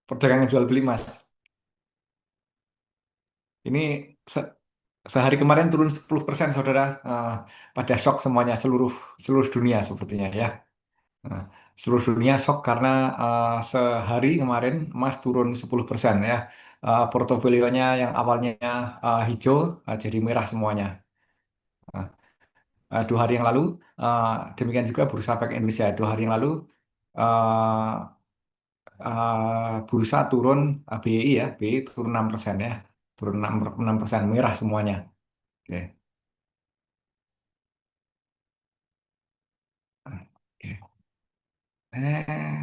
perdagangan jual beli Mas. Ini se- sehari kemarin turun 10% Saudara. Pada shock semuanya seluruh seluruh dunia sepertinya ya. Nah, seluruh dunia shock karena sehari kemarin emas turun 10% ya. Portofolionya yang awalnya hijau jadi merah semuanya. Nah, 2 hari yang lalu uh, demikian juga Bursa Efek Indonesia 2 hari yang lalu uh, bursa turun BI ya BI turun 6% ya turun 6% merah semuanya. Oke. Oke.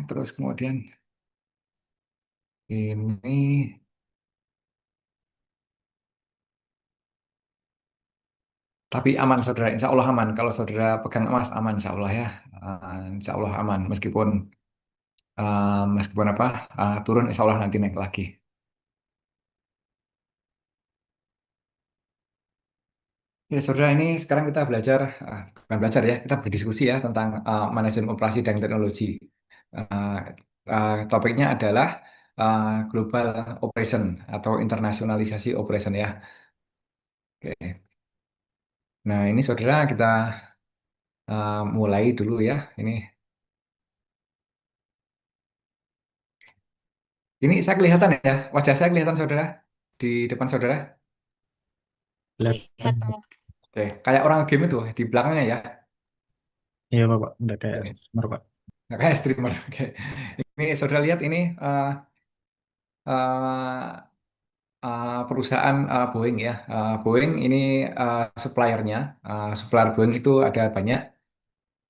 Terus kemudian ini tapi aman saudara, insya Allah aman. Kalau saudara pegang emas aman, insya Allah ya. Insya Allah aman. Meskipun apa turun, insya Allah nanti naik lagi. Ya saudara, ini sekarang kita belajar, bukan belajar ya, kita berdiskusi ya tentang manajemen operasi dan teknologi. Uh, Topiknya adalah global operation atau internasionalisasi operation ya. Oke. Nah ini saudara kita mulai dulu ya. Ini saya kelihatan ya, wajah saya kelihatan saudara di depan saudara. Lihat. Oke, kayak orang game itu di belakangnya ya. Iya Bapak, udah kayak Oke, streamer Pak. nggak kayak streamer. Oke, ini saudara lihat ini eh, perusahaan Boeing ya. Boeing ini suppliernya, supplier Boeing itu ada banyak.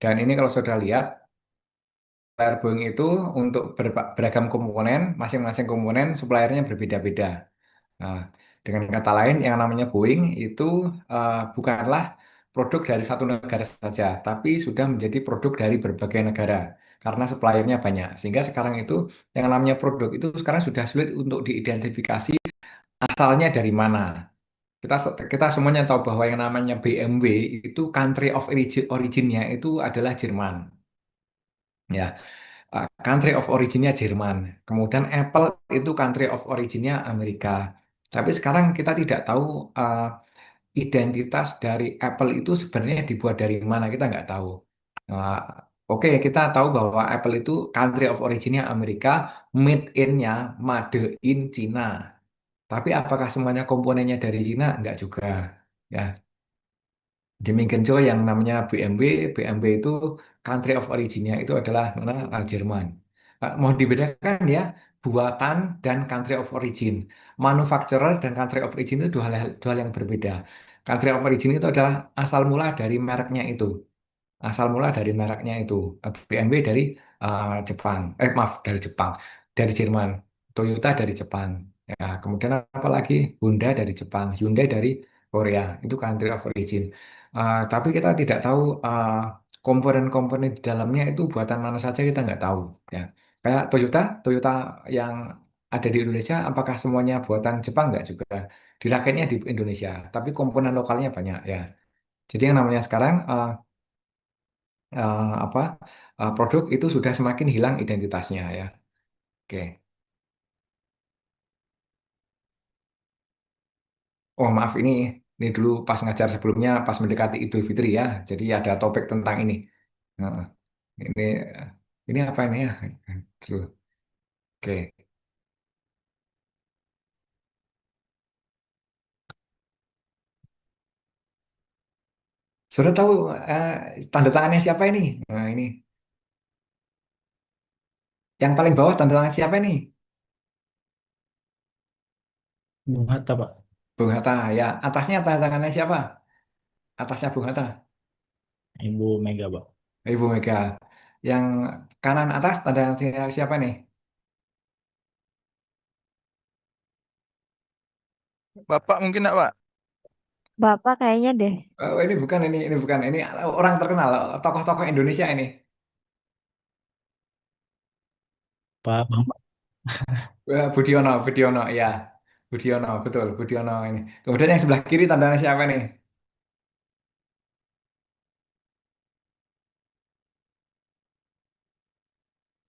Dan ini kalau saudara lihat, supplier Boeing itu untuk beragam komponen, masing-masing komponen suppliernya berbeda-beda. Nah, dengan kata lain, yang namanya Boeing itu bukanlah produk dari satu negara saja, tapi sudah menjadi produk dari berbagai negara karena suppliernya banyak. Sehingga sekarang itu yang namanya produk itu sekarang sudah sulit untuk diidentifikasi asalnya dari mana. Kita kita semuanya tahu bahwa yang namanya BMW itu country of originnya itu adalah Jerman. Ya, country of originnya Jerman. Kemudian Apple itu country of originnya Amerika. Tapi sekarang kita tidak tahu identitas dari Apple itu sebenarnya dibuat dari mana, kita nggak tahu. Nah, oke, kita tahu bahwa Apple itu country of originnya Amerika, made in-nya made in Cina. Tapi apakah semuanya komponennya dari Cina? Enggak juga. Ya, demikian juga yang namanya BMW, BMW itu country of origin-nya itu adalah mana Jerman. Mau dibedakan ya, buatan dan country of origin. Manufacturer dan country of origin itu dua hal yang berbeda. Country of origin itu adalah asal mula dari mereknya itu. Asal mula dari mereknya itu. BMW dari Jepang. Maaf, dari Jepang. Dari Jerman. Toyota dari Jepang. Ya, kemudian apa lagi? Honda dari Jepang. Hyundai dari Korea. Itu country of origin. Tapi kita tidak tahu komponen-komponen di dalamnya itu buatan mana saja kita nggak tahu. Ya. Kayak Toyota, Toyota yang ada di Indonesia, apakah semuanya buatan Jepang nggak juga? Dirakitnya di Indonesia, tapi komponen lokalnya banyak ya. Jadi yang namanya sekarang apa produk itu sudah semakin hilang identitasnya ya. Oke. Oh maaf ini dulu pas ngajar sebelumnya pas mendekati Idul Fitri ya. Jadi ada topik tentang ini. Nah, ini ini apa ini ya? Dulu. Oke. Sudah tahu eh, tanda tangannya siapa ini? Nah, ini yang paling bawah tanda tangan siapa ini? Bung Hatta Pak. Bung Hatta ya. Atasnya tanda tangannya siapa? Atasnya Bung Hatta. Ibu Mega Pak. Ibu Mega. Yang kanan atas tanda tangan siapa nih? Bapak mungkin enggak, Pak? Bapak kayaknya deh. Oh, ini bukan ini orang terkenal tokoh-tokoh Indonesia ini. Pak Bambang. Budiono, Budiono, ya. Budiono, betul, Budiono ini. Kemudian yang sebelah kiri tandanya siapa nih?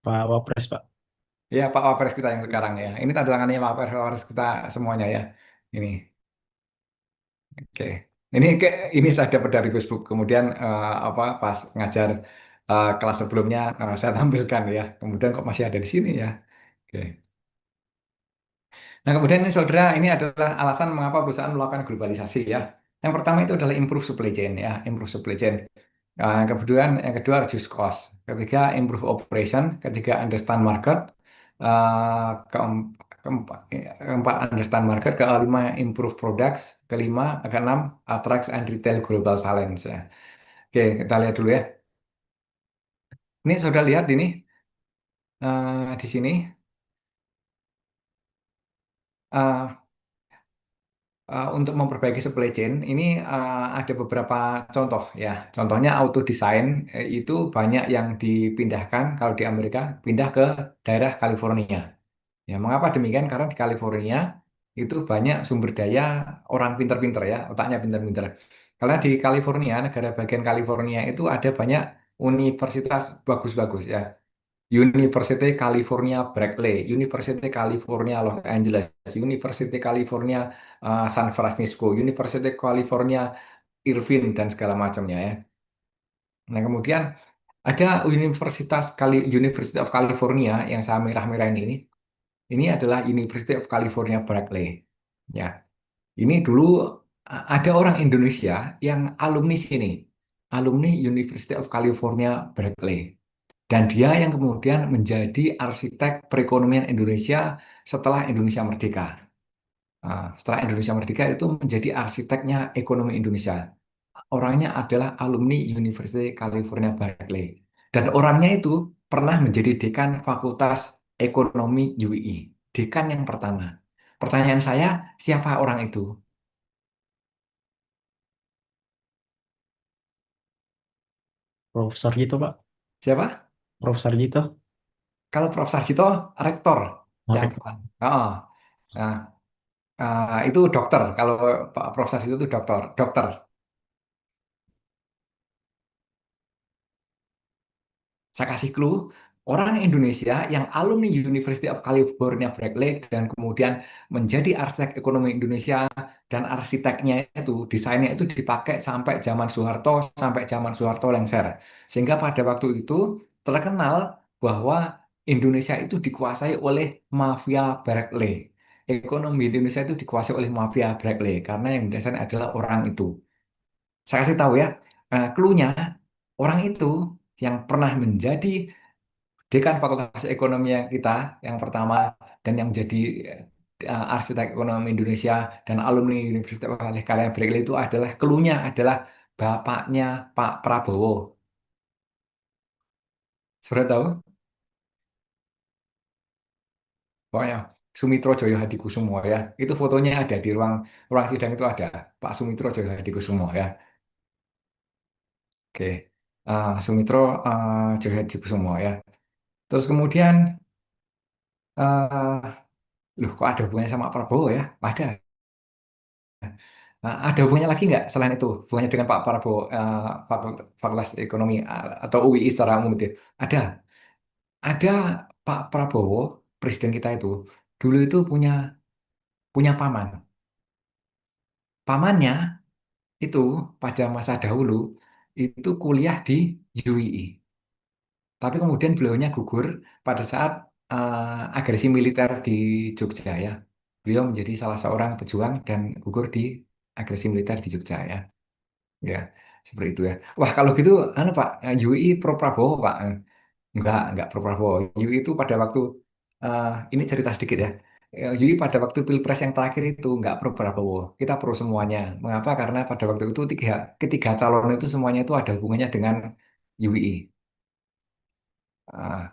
Pak Wapres Pak. Ya, Pak Wapres kita yang sekarang ya. Ini tanda tangannya Pak Wapres kita semuanya ya. Ini, oke. Ini saya dapat dari Facebook. Kemudian apa pas ngajar kelas sebelumnya saya tampilkan ya. Kemudian kok masih ada di sini ya. Oke. Nah, kemudian ini saudara, ini adalah alasan mengapa perusahaan melakukan globalisasi ya. Yang pertama itu adalah improve supply chain ya, improve supply chain. Yang kedua reduce cost. Ketiga improve operation. Ketiga understand market. Keempat understand market. Kelima improve products. Keenam attracts and retail global talents ya. Oke, kita lihat dulu ya. Ini saudara lihat ini di sini. eh, untuk memperbaiki supply chain ini ada beberapa contoh ya. Contohnya auto design itu banyak yang dipindahkan kalau di Amerika pindah ke daerah California. Ya, mengapa demikian? Karena di California itu banyak sumber daya orang pinter-pinter ya, otaknya pinter-pinter. Karena di California, negara bagian California itu ada banyak universitas bagus-bagus ya. University California Berkeley, University California Los Angeles, University California San Francisco, University California Irvine dan segala macamnya ya. Nah, kemudian ada University of California yang saya merah-merahin ini. Ini adalah University of California Berkeley. Ya, ini dulu ada orang Indonesia yang alumni sini, alumni University of California Berkeley. Dan dia yang kemudian menjadi arsitek perekonomian Indonesia setelah Indonesia merdeka. Setelah Indonesia merdeka itu menjadi arsiteknya ekonomi Indonesia. Orangnya adalah alumni University California Berkeley. Dan orangnya itu pernah menjadi dekan Fakultas Ekonomi UII. Dekan yang pertama. Pertanyaan saya, siapa orang itu? Profesor gitu Pak. Siapa? Profesor gitu. Kalau Prof. Sarjito, rektor. Yang, Oke. oh, nah, itu dokter. Kalau Pak Prof. Sarjito itu dokter. Dokter. Saya kasih clue, orang Indonesia yang alumni University of California Berkeley dan kemudian menjadi arsitek ekonomi Indonesia dan arsiteknya itu desainnya itu dipakai sampai zaman Soeharto sampai zaman Soeharto lengser. Sehingga pada waktu itu terkenal bahwa Indonesia itu dikuasai oleh mafia Berkeley. Ekonomi Indonesia itu dikuasai oleh mafia Berkeley karena yang mendesain adalah orang itu. Saya kasih tahu ya, clue-nya orang itu yang pernah menjadi dekan Fakultas Ekonomi yang kita yang pertama dan yang menjadi arsitek ekonomi Indonesia dan alumni Universitas Karya Berkeley itu adalah keluhnya adalah bapaknya Pak Prabowo. Sudah tahu? Pokoknya Sumitro Joyo Hadikusumo ya. Itu fotonya ada di ruang ruang sidang itu ada Pak Sumitro Joyo Hadikusumo ya. Oke. Sumitro Joyo Hadikusumo ya. Terus kemudian loh kok ada hubungannya sama Prabowo ya? Ada. Nah, ada hubungannya lagi nggak selain itu? Hubungannya dengan Pak Prabowo, Fakultas Ekonomi atau UII secara umum itu? Ada. Ada Pak Prabowo, presiden kita itu, dulu itu punya punya paman. Pamannya itu pada masa dahulu itu kuliah di UII. Tapi kemudian beliaunya gugur pada saat agresi militer di Jogja ya. Beliau menjadi salah seorang pejuang dan gugur di agresi militer di Jogja ya. Ya, seperti itu ya. Wah, kalau gitu, anu Pak, UI pro Prabowo Pak. Enggak pro Prabowo. UI itu pada waktu eh, ini cerita sedikit ya. UI pada waktu Pilpres yang terakhir itu enggak pro Prabowo. Kita pro semuanya. Mengapa? Karena pada waktu itu ketiga calon itu semuanya itu ada hubungannya dengan UI.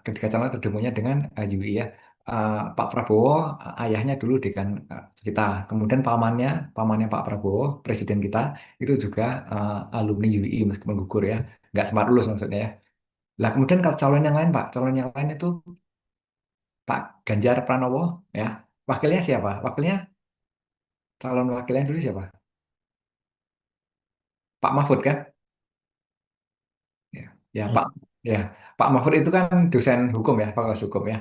Ketika calon terdemonya dengan UI ya. Pak Prabowo, ayahnya dulu dekan kita. Kemudian pamannya Pak Prabowo, presiden kita, itu juga alumni UI meskipun gugur ya. Nggak sempat lulus maksudnya ya. Lah kemudian kalau calon yang lain Pak, calon yang lain itu Pak Ganjar Pranowo ya. Wakilnya siapa? Wakilnya calon wakilnya dulu siapa? Pak Mahfud kan? Ya, ya Ya, Pak. Ya, Pak Mahfud itu kan dosen hukum ya, fakultas hukum ya.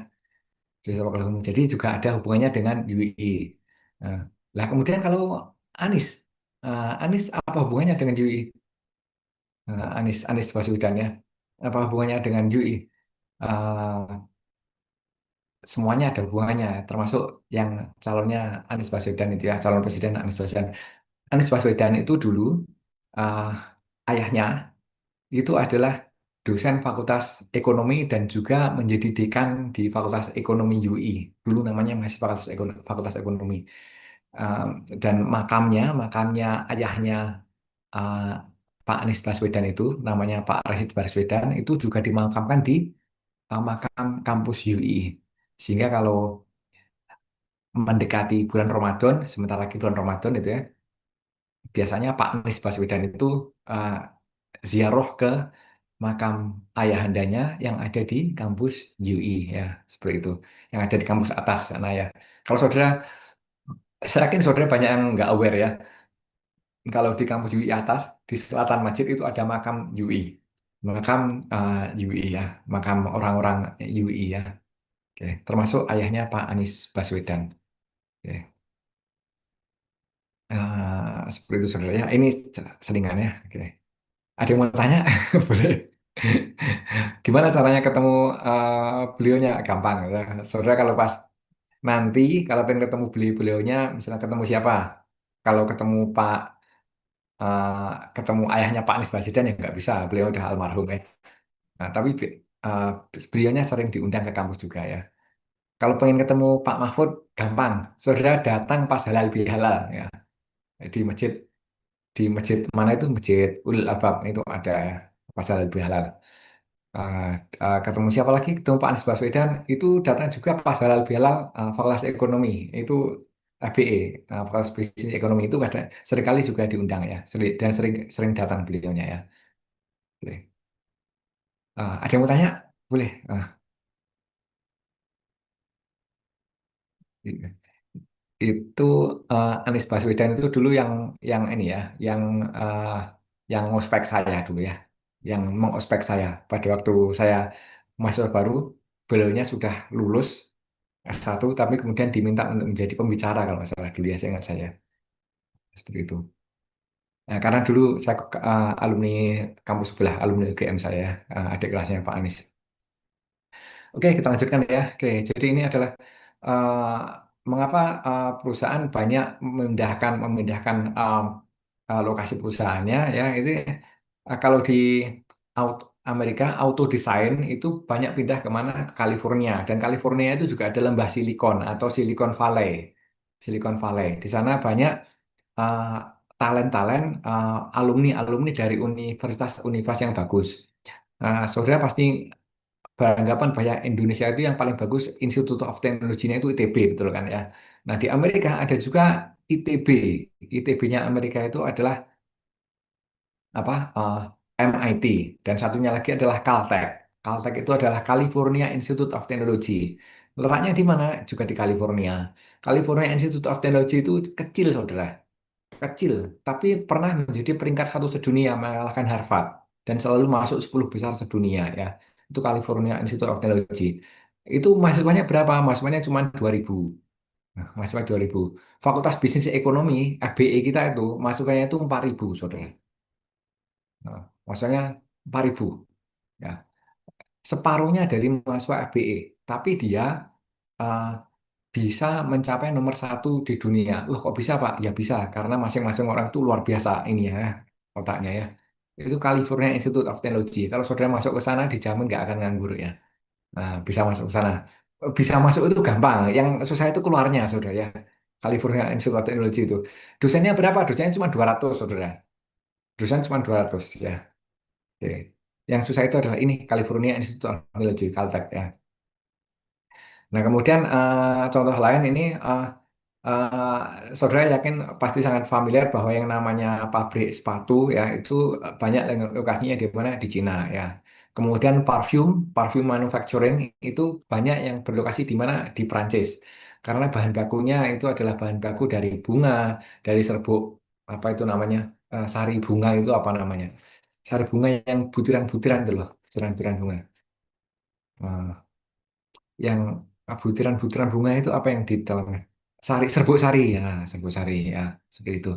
jurusan fakultas hukum. Jadi juga ada hubungannya dengan UI. Nah, lah kemudian kalau Anis, Anis apa hubungannya dengan UI? Anis Baswedan ya, apa hubungannya dengan UI? Eh, Semuanya ada hubungannya, termasuk yang calonnya Anies Baswedan itu ya, calon presiden Anies Baswedan. Anies Baswedan itu dulu eh, ayahnya itu adalah dosen Fakultas Ekonomi dan juga menjadi dekan di Fakultas Ekonomi UI. Dulu namanya masih Fakultas Ekonomi. Eh, dan makamnya ayahnya eh, Pak Anies Baswedan itu namanya Pak Rashid Baswedan itu juga dimakamkan di makam kampus UI. Sehingga kalau mendekati bulan Ramadan, sebentar lagi bulan Ramadan itu ya, biasanya Pak Anies Baswedan itu eh, ziarah ke makam ayahandanya yang ada di kampus UI ya, seperti itu. Yang ada di kampus atas sana ya. Kalau saudara, saya yakin saudara banyak yang nggak aware ya. Kalau di kampus UI atas, di selatan masjid itu ada makam UI. Makam UI ya, makam orang-orang UI ya. Oke, termasuk ayahnya Pak Anies Baswedan. Oke. Seperti itu saudara ya. Ini selingannya. Oke. Ada yang mau tanya? Boleh. Gimana caranya ketemu beliaunya? Gampang. Ya. Saudara kalau pas nanti kalau pengen ketemu beliaunya, misalnya ketemu siapa? Kalau ketemu ketemu ayahnya Pak Anies Baswedan ya nggak bisa. Beliau udah almarhum ya. Nah, tapi eh, beliaunya sering diundang ke kampus juga ya. Kalau pengen ketemu Pak Mahfud, gampang. Saudara datang pas halal bihalal ya di masjid mana itu masjid Ulil Albab itu ada ya pasal lebih halal. Eh, Ketemu siapa lagi? Ketemu Pak Anies Baswedan itu datang juga pas halal bihalal Fakultas Ekonomi itu FBE Fakultas Bisnis Ekonomi itu ada seringkali juga diundang ya dan sering sering datang beliaunya ya. Boleh. Ada yang mau tanya? Boleh. Itu Anies Baswedan itu dulu yang ini ya, eh, yang ngospek saya dulu ya, yang mengospek saya pada waktu saya masuk baru, beliaunya sudah lulus S1, tapi kemudian diminta untuk menjadi pembicara kalau nggak salah dulu ya, saya ingat saya seperti itu. Nah, karena dulu saya alumni kampus sebelah, alumni UGM saya, adik kelasnya Pak Anies. Oke, kita lanjutkan ya. Oke, jadi ini adalah eh, mengapa perusahaan banyak memindahkan lokasi perusahaannya ya. Itu kalau di Amerika auto design itu banyak pindah kemana ke California dan California itu juga ada lembah silikon atau Silicon Valley. Silicon Valley. Di sana banyak eh, talent-talent alumni-alumni dari universitas-universitas yang bagus. Saudara pasti beranggapan bahwa Indonesia itu yang paling bagus Institute of Technology-nya itu ITB betul kan ya. Nah di Amerika ada juga ITB. ITB-nya Amerika itu adalah apa MIT dan satunya lagi adalah Caltech. Caltech itu adalah California Institute of Technology. Letaknya di mana? Juga di California. California Institute of Technology itu kecil saudara, kecil, tapi pernah menjadi peringkat satu sedunia mengalahkan Harvard dan selalu masuk 10 besar sedunia ya. Itu California Institute of Technology. Itu mahasiswanya berapa? Mahasiswanya cuma 2.000. Nah, mahasiswa 2.000. Fakultas Bisnis Ekonomi, FBE kita itu mahasiswanya itu 4.000, Saudara. Nah, mahasiswanya 4.000. Ya. Separuhnya dari mahasiswa FBE, tapi dia eh, bisa mencapai nomor satu di dunia. Loh, kok bisa, Pak? Ya bisa, karena masing-masing orang itu luar biasa ini ya, otaknya ya. Itu California Institute of Technology. Kalau saudara masuk ke sana, dijamin nggak akan nganggur ya. Nah, bisa masuk ke sana. Bisa masuk itu gampang. Yang susah itu keluarnya, saudara ya. California Institute of Technology itu. Dosennya berapa? Dosennya cuma 200, saudara. Dosen cuma 200 ya. Oke. Yang susah itu adalah ini, California Institute of Technology, Caltech ya. Nah, kemudian contoh lain ini, saudara yakin pasti sangat familiar bahwa yang namanya pabrik sepatu ya itu banyak lokasinya di mana di Cina ya. Kemudian parfum manufacturing itu banyak yang berlokasi di mana di Prancis. Karena bahan bakunya itu adalah bahan baku dari bunga, dari serbuk apa itu namanya sari bunga itu apa namanya? Sari bunga yang butiran-butiran itu loh, butiran-butiran bunga. Nah, yang Butiran-butiran bunga itu apa yang di dalamnya? Serbuk sari ya, serbuk sari ya, seperti itu.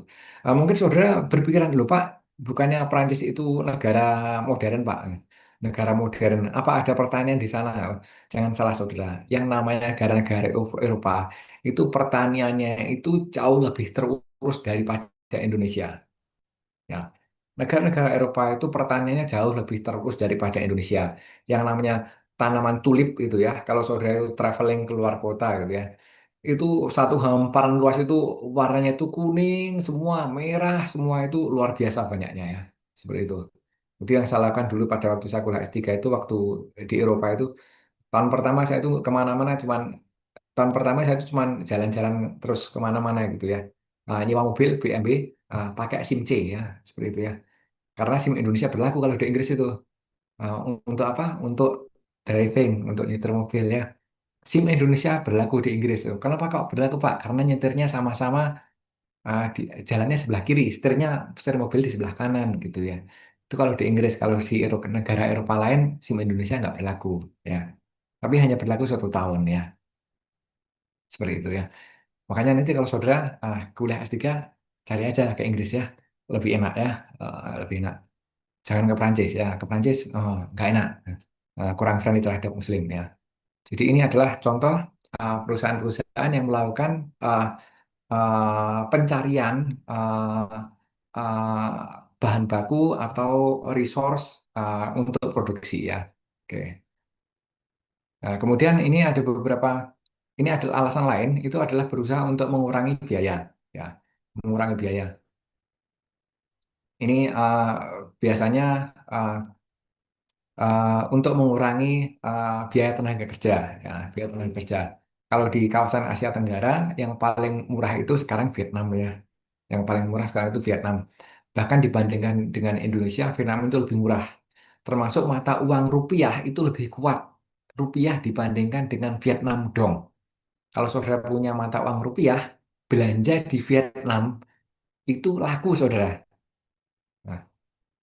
Mungkin saudara berpikiran dulu Pak, bukannya Prancis itu negara modern Pak? Negara modern, apa ada pertanian di sana? Jangan salah saudara, yang namanya negara-negara Eropa itu pertaniannya itu jauh lebih terurus daripada Indonesia. Ya, negara-negara Eropa itu pertaniannya jauh lebih terurus daripada Indonesia. Yang namanya tanaman tulip itu ya, kalau saudara itu traveling keluar kota gitu ya, itu satu hamparan luas itu warnanya itu kuning semua, merah semua itu luar biasa banyaknya ya, seperti itu. Itu yang saya lakukan dulu pada waktu saya kuliah S3 itu waktu di Eropa itu. Tahun pertama saya itu kemana-mana cuman tahun pertama saya itu cuman jalan-jalan terus kemana-mana gitu ya. Nyewa mobil BMW, pakai SIM C ya, seperti itu ya. Karena SIM Indonesia berlaku kalau di Inggris itu. Untuk apa? Untuk driving, untuk nyetir mobil ya. SIM Indonesia berlaku di Inggris. Kenapa kok berlaku Pak? Karena nyetirnya sama-sama, di jalannya sebelah kiri, setir mobil di sebelah kanan gitu ya. Itu kalau di Inggris, kalau di negara Eropa lain, SIM Indonesia nggak berlaku ya. Tapi hanya berlaku 1 tahun ya, seperti itu ya. Makanya nanti kalau saudara kuliah S3, cari aja ke Inggris ya, lebih enak ya, lebih enak. Jangan ke Prancis ya, ke Prancis nggak enak. Kurang friendly terhadap Muslim ya. Jadi ini adalah contoh perusahaan-perusahaan yang melakukan pencarian uh, uh, bahan baku atau resource untuk produksi ya. Oke. Nah, kemudian ini adalah alasan lain itu adalah berusaha untuk mengurangi biaya ya, mengurangi biaya. Ini biasanya uh, untuk mengurangi biaya tenaga kerja ya, biaya tenaga kerja. Kalau di kawasan Asia Tenggara yang paling murah itu sekarang Vietnam ya. Yang paling murah sekarang itu Vietnam. Bahkan dibandingkan dengan Indonesia, Vietnam itu lebih murah. Termasuk mata uang rupiah itu lebih kuat. Rupiah dibandingkan dengan Vietnam dong. Kalau saudara punya mata uang rupiah, belanja di Vietnam itu laku saudara. Nah,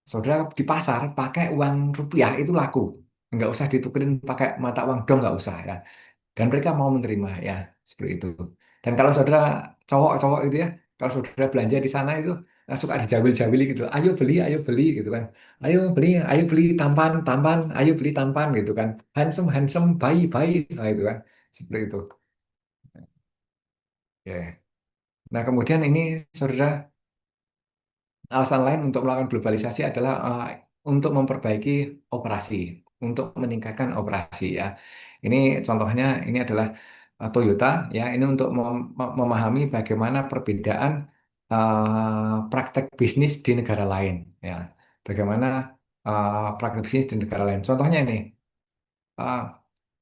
saudara di pasar pakai uang rupiah itu laku. Nggak usah ditukerin pakai mata uang dong, nggak usah ya. Dan mereka mau menerima ya, seperti itu. Dan kalau saudara cowok-cowok itu ya, kalau saudara belanja di sana itu suka dijawil-jawili gitu, ayo beli gitu kan, ayo beli tampan tampan, ayo beli tampan gitu kan, handsome handsome, bayi bayi, nah itu kan, seperti itu ya. Nah kemudian ini saudara, alasan lain untuk melakukan globalisasi adalah untuk memperbaiki operasi, untuk meningkatkan operasi ya. Ini contohnya ini adalah Toyota ya. Ini untuk memahami bagaimana perbedaan praktek bisnis di negara lain ya. Bagaimana praktek bisnis di negara lain. Contohnya ini uh,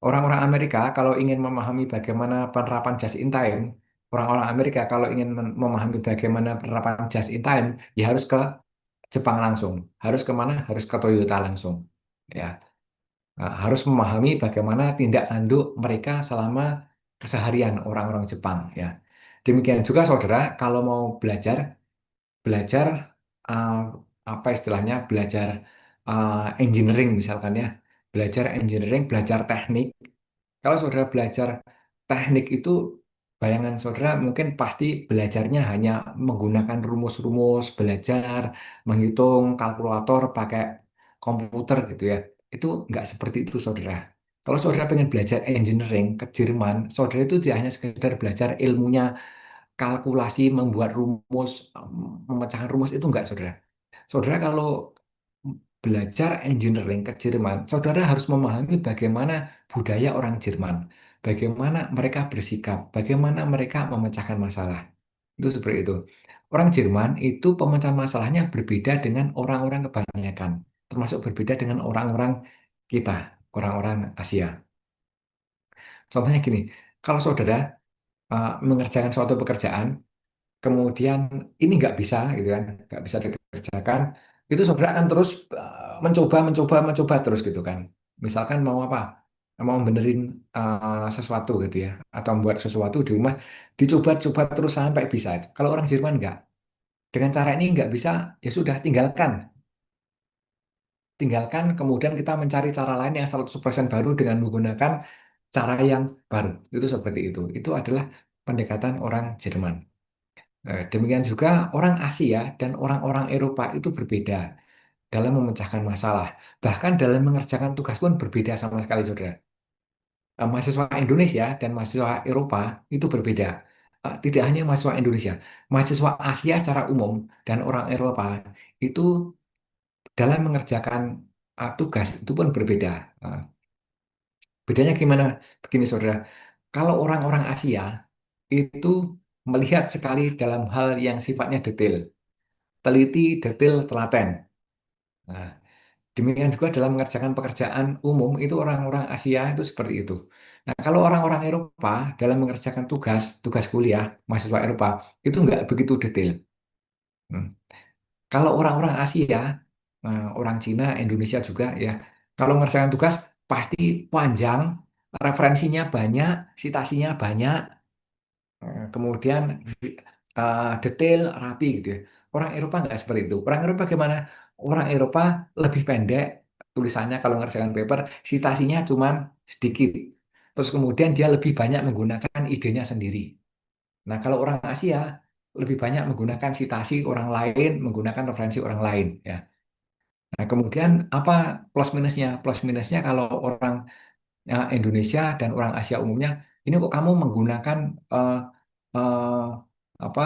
orang-orang Amerika kalau ingin memahami bagaimana penerapan just in time, orang-orang Amerika kalau ingin memahami bagaimana penerapan just in time, ya harus ke Jepang langsung. Harus kemana? Harus ke Toyota langsung. Ya, harus memahami bagaimana tindak tanduk mereka selama keseharian orang-orang Jepang. Ya, demikian juga saudara, kalau mau belajar uh, apa istilahnya? Belajar engineering misalkan ya, belajar engineering, belajar teknik. Kalau saudara belajar teknik itu, bayangan saudara mungkin pasti belajarnya hanya menggunakan rumus-rumus, belajar menghitung kalkulator pakai komputer gitu ya. Itu nggak seperti itu saudara. Kalau saudara pengen belajar engineering ke Jerman, saudara itu tidak hanya sekedar belajar ilmunya kalkulasi, membuat rumus, memecahkan rumus itu enggak saudara. Saudara kalau belajar engineering ke Jerman, saudara harus memahami bagaimana budaya orang Jerman, bagaimana mereka bersikap, bagaimana mereka memecahkan masalah. Itu seperti itu. Orang Jerman itu pemecahan masalahnya berbeda dengan orang-orang kebanyakan, termasuk berbeda dengan orang-orang kita, orang-orang Asia. Contohnya gini, kalau saudara mengerjakan suatu pekerjaan, kemudian ini nggak bisa gitu kan, nggak bisa dikerjakan, itu saudara akan terus mencoba terus gitu kan. Misalkan mau apa, mau benerin sesuatu gitu ya, atau membuat sesuatu di rumah, dicoba-coba terus sampai bisa itu. Kalau orang Jerman nggak, dengan cara ini nggak bisa, ya sudah tinggalkan kemudian kita mencari cara lain yang 100% baru dengan menggunakan cara yang baru. Itu seperti itu. Itu adalah pendekatan orang Jerman. Demikian juga orang Asia dan orang-orang Eropa itu berbeda dalam memecahkan masalah. Bahkan dalam mengerjakan tugas pun berbeda sama sekali, saudara. Mahasiswa Indonesia dan mahasiswa Eropa itu berbeda. Tidak hanya mahasiswa Indonesia, mahasiswa Asia secara umum dan orang Eropa itu dalam mengerjakan tugas itu pun berbeda. Uh, Bedanya gimana? Begini, saudara. Kalau orang-orang Asia itu melihat sekali dalam hal yang sifatnya detail, teliti, detail, telaten. Nah, demikian juga dalam mengerjakan pekerjaan umum itu orang-orang Asia itu seperti itu. Nah, kalau orang-orang Eropa dalam mengerjakan tugas, tugas kuliah, mahasiswa Eropa itu nggak begitu detail. Hmm. Kalau orang-orang Asia, orang Cina, Indonesia juga ya, kalau mengerjakan tugas pasti panjang, referensinya banyak, citasinya banyak, kemudian detail, rapi gitu ya. Orang Eropa nggak seperti itu. Orang Eropa gimana? Orang Eropa lebih pendek tulisannya kalau ngerjakan paper, citasinya cuman sedikit. Terus kemudian dia lebih banyak menggunakan idenya sendiri. Nah, kalau orang Asia lebih banyak menggunakan citasi orang lain, menggunakan referensi orang lain ya. Nah, kemudian apa plus minusnya? Plus minusnya kalau orang Indonesia dan orang Asia umumnya, ini kok kamu menggunakan eh, eh, apa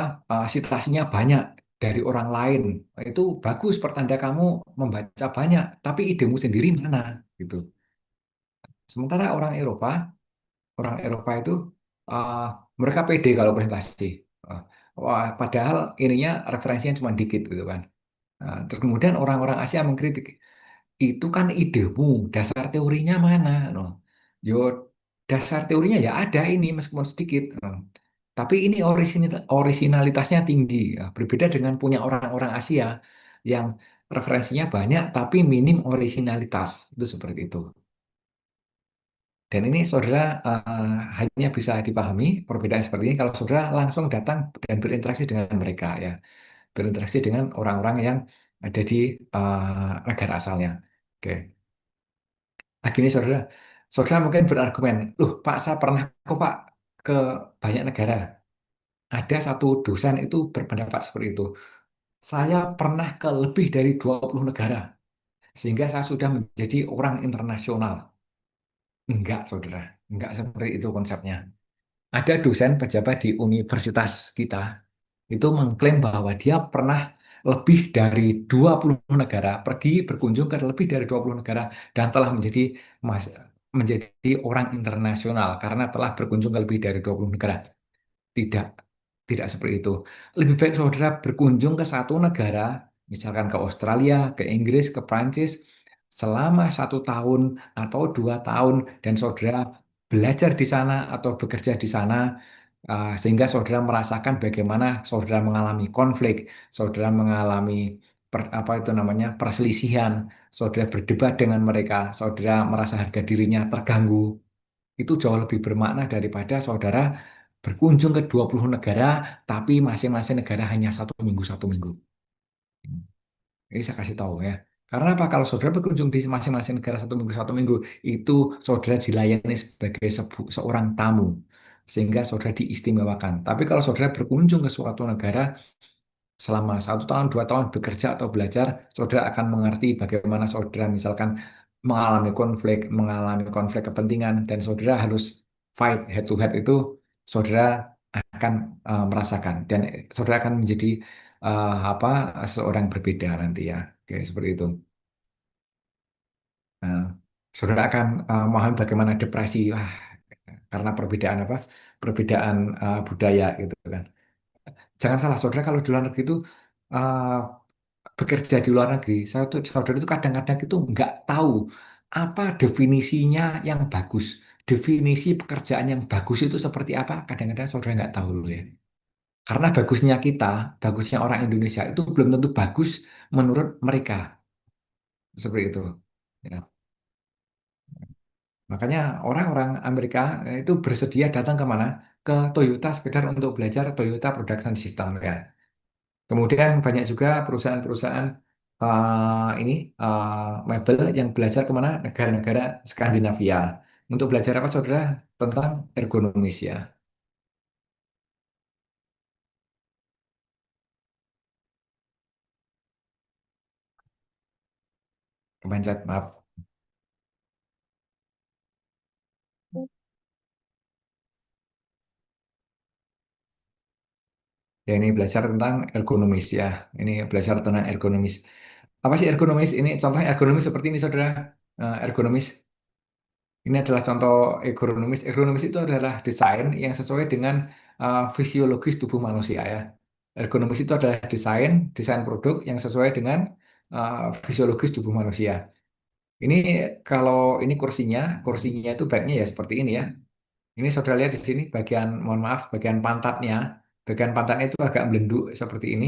citasinya banyak dari orang lain. Itu bagus pertanda kamu membaca banyak, tapi idemu sendiri mana gitu. Sementara orang Eropa itu eh, mereka pede kalau presentasi. Eh, Wah, padahal ininya referensinya cuma dikit gitu kan. Nah, terus kemudian orang-orang Asia mengkritik, itu kan idemu, dasar teorinya mana? No. Yo, dasar teorinya ya ada ini meskipun sedikit. No. Tapi ini orisinalitasnya tinggi. Ya. Berbeda dengan punya orang-orang Asia yang referensinya banyak tapi minim orisinalitas. Itu seperti itu. Dan ini saudara hanya bisa dipahami perbedaan seperti ini kalau saudara langsung datang dan berinteraksi dengan mereka ya, berinteraksi dengan orang-orang yang ada di negara asalnya. Oke. Nah, gini saudara, saudara mungkin berargumen, loh Pak, saya pernah kok Pak ke banyak negara. Ada satu dosen itu berpendapat seperti itu. Saya pernah ke lebih dari 20 negara, sehingga saya sudah menjadi orang internasional. Enggak, saudara. Enggak seperti itu konsepnya. Ada dosen pejabat di universitas kita itu mengklaim bahwa dia pernah lebih dari 20 negara, pergi berkunjung ke lebih dari 20 negara dan telah menjadi orang internasional karena telah berkunjung ke lebih dari 20 negara. Tidak, tidak seperti itu. Lebih baik saudara berkunjung ke satu negara, misalkan ke Australia, ke Inggris, ke Prancis, selama 1 tahun atau 2 tahun, dan saudara belajar di sana atau bekerja di sana, sehingga saudara merasakan bagaimana saudara mengalami konflik, saudara mengalami apa itu namanya perselisihan, saudara berdebat dengan mereka, saudara merasa harga dirinya terganggu, itu jauh lebih bermakna daripada saudara berkunjung ke 20 negara, tapi masing-masing negara hanya 1 minggu, 1 minggu. Ini saya kasih tahu ya. Karena apa? Kalau saudara berkunjung di masing-masing negara 1 minggu, 1 minggu, itu saudara dilayani sebagai seorang tamu. Sehingga saudara diistimewakan. Tapi kalau saudara berkunjung ke suatu negara, selama 1 tahun, 2 tahun bekerja atau belajar, saudara akan mengerti bagaimana saudara misalkan mengalami konflik kepentingan, dan saudara harus fight head to head itu, saudara akan merasakan, dan saudara akan menjadi apa seorang berbeda nanti ya. Oke, seperti itu. Nah, saudara akan memahami bagaimana depresi, karena perbedaan apa? Perbedaan budaya gitu kan. Jangan salah, saudara kalau di luar negeri itu eh, bekerja di luar negeri, saudara itu kadang-kadang itu nggak tahu apa definisinya yang bagus. Definisi pekerjaan yang bagus itu seperti apa? Kadang-kadang saudara nggak tahu loh ya. Karena bagusnya kita, bagusnya orang Indonesia itu belum tentu bagus menurut mereka. Seperti itu. Ya. Makanya orang-orang Amerika itu bersedia datang ke mana? Ke Toyota sekedar untuk belajar Toyota Production System ya. Kemudian banyak juga perusahaan-perusahaan ini mebel yang belajar kemana? Negara-negara Skandinavia. Untuk belajar apa, saudara? Tentang ergonomis ya. Kepencet, maaf. Ya, ini belajar tentang ergonomis ya. Ini belajar tentang ergonomis. Apa sih ergonomis? Ini contohnya ergonomis seperti ini, saudara. Ergonomis. Ini adalah contoh ergonomis. Ergonomis itu adalah desain yang sesuai dengan fisiologis tubuh manusia ya. Ergonomis itu adalah desain produk yang sesuai dengan fisiologis tubuh manusia. Ini kalau ini kursinya itu baiknya ya seperti ini ya. Ini saudara lihat di sini bagian, mohon maaf, bagian pantatnya. Bagian pantatnya itu agak melenduk seperti ini,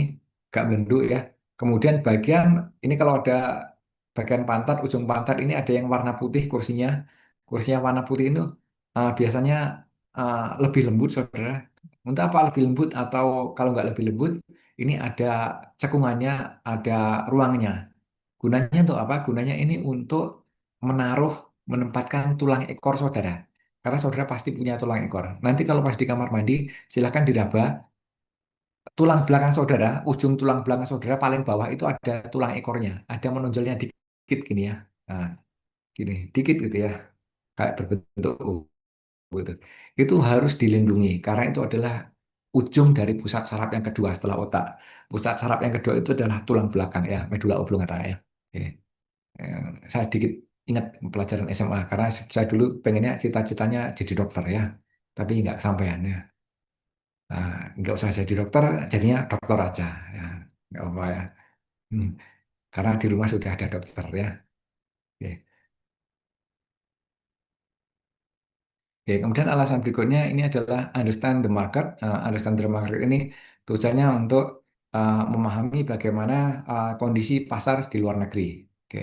agak melenduk ya. Kemudian ini kalau ada bagian pantat, ujung pantat ini ada yang warna putih kursinya. Kursinya warna putih itu biasanya lebih lembut, saudara. Untuk apa lebih lembut atau kalau nggak lebih lembut, ini ada cekungannya, ada ruangnya. Gunanya untuk apa? Gunanya ini untuk menaruh, menempatkan tulang ekor saudara. Karena saudara pasti punya tulang ekor. Nanti kalau pas di kamar mandi, silahkan diraba. Tulang belakang saudara, ujung tulang belakang saudara paling bawah itu ada tulang ekornya. Ada menonjolnya dikit gini ya. Nah, gini, dikit gitu ya. Kayak berbentuk U gitu. Itu harus dilindungi karena itu adalah ujung dari pusat saraf yang kedua setelah otak. Pusat saraf yang kedua itu adalah tulang belakang ya, medula oblongata ya. Oke. Eh, saya dikit ingat pelajaran SMA karena saya dulu pengennya cita-citanya jadi dokter ya, tapi nggak kesampaian ya. Nah, nggak usah jadi dokter, jadinya dokter aja ya, nggak apa ya. Hmm, karena di rumah sudah ada dokter ya. Oke. Oke, kemudian alasan berikutnya ini adalah understand the market. Understand the market ini tujuannya untuk memahami bagaimana kondisi pasar di luar negeri. Oke.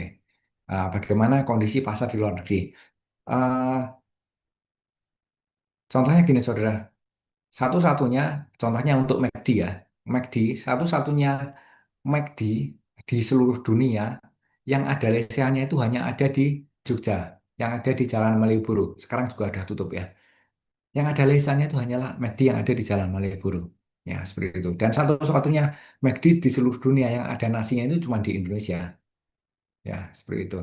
Bagaimana kondisi pasar di luar negeri. Eh, Contohnya gini, saudara. Satu-satunya, contohnya untuk McD ya. McD, satu-satunya McD di seluruh dunia yang ada lesehannya itu hanya ada di Jogja, yang ada di Jalan Malioboro. Sekarang juga ada tutup ya. Yang ada lesehannya itu hanyalah McD yang ada di Jalan Malioboro. Ya, seperti itu. Dan satu-satunya McD di seluruh dunia yang ada nasinya itu cuma di Indonesia. Ya, seperti itu.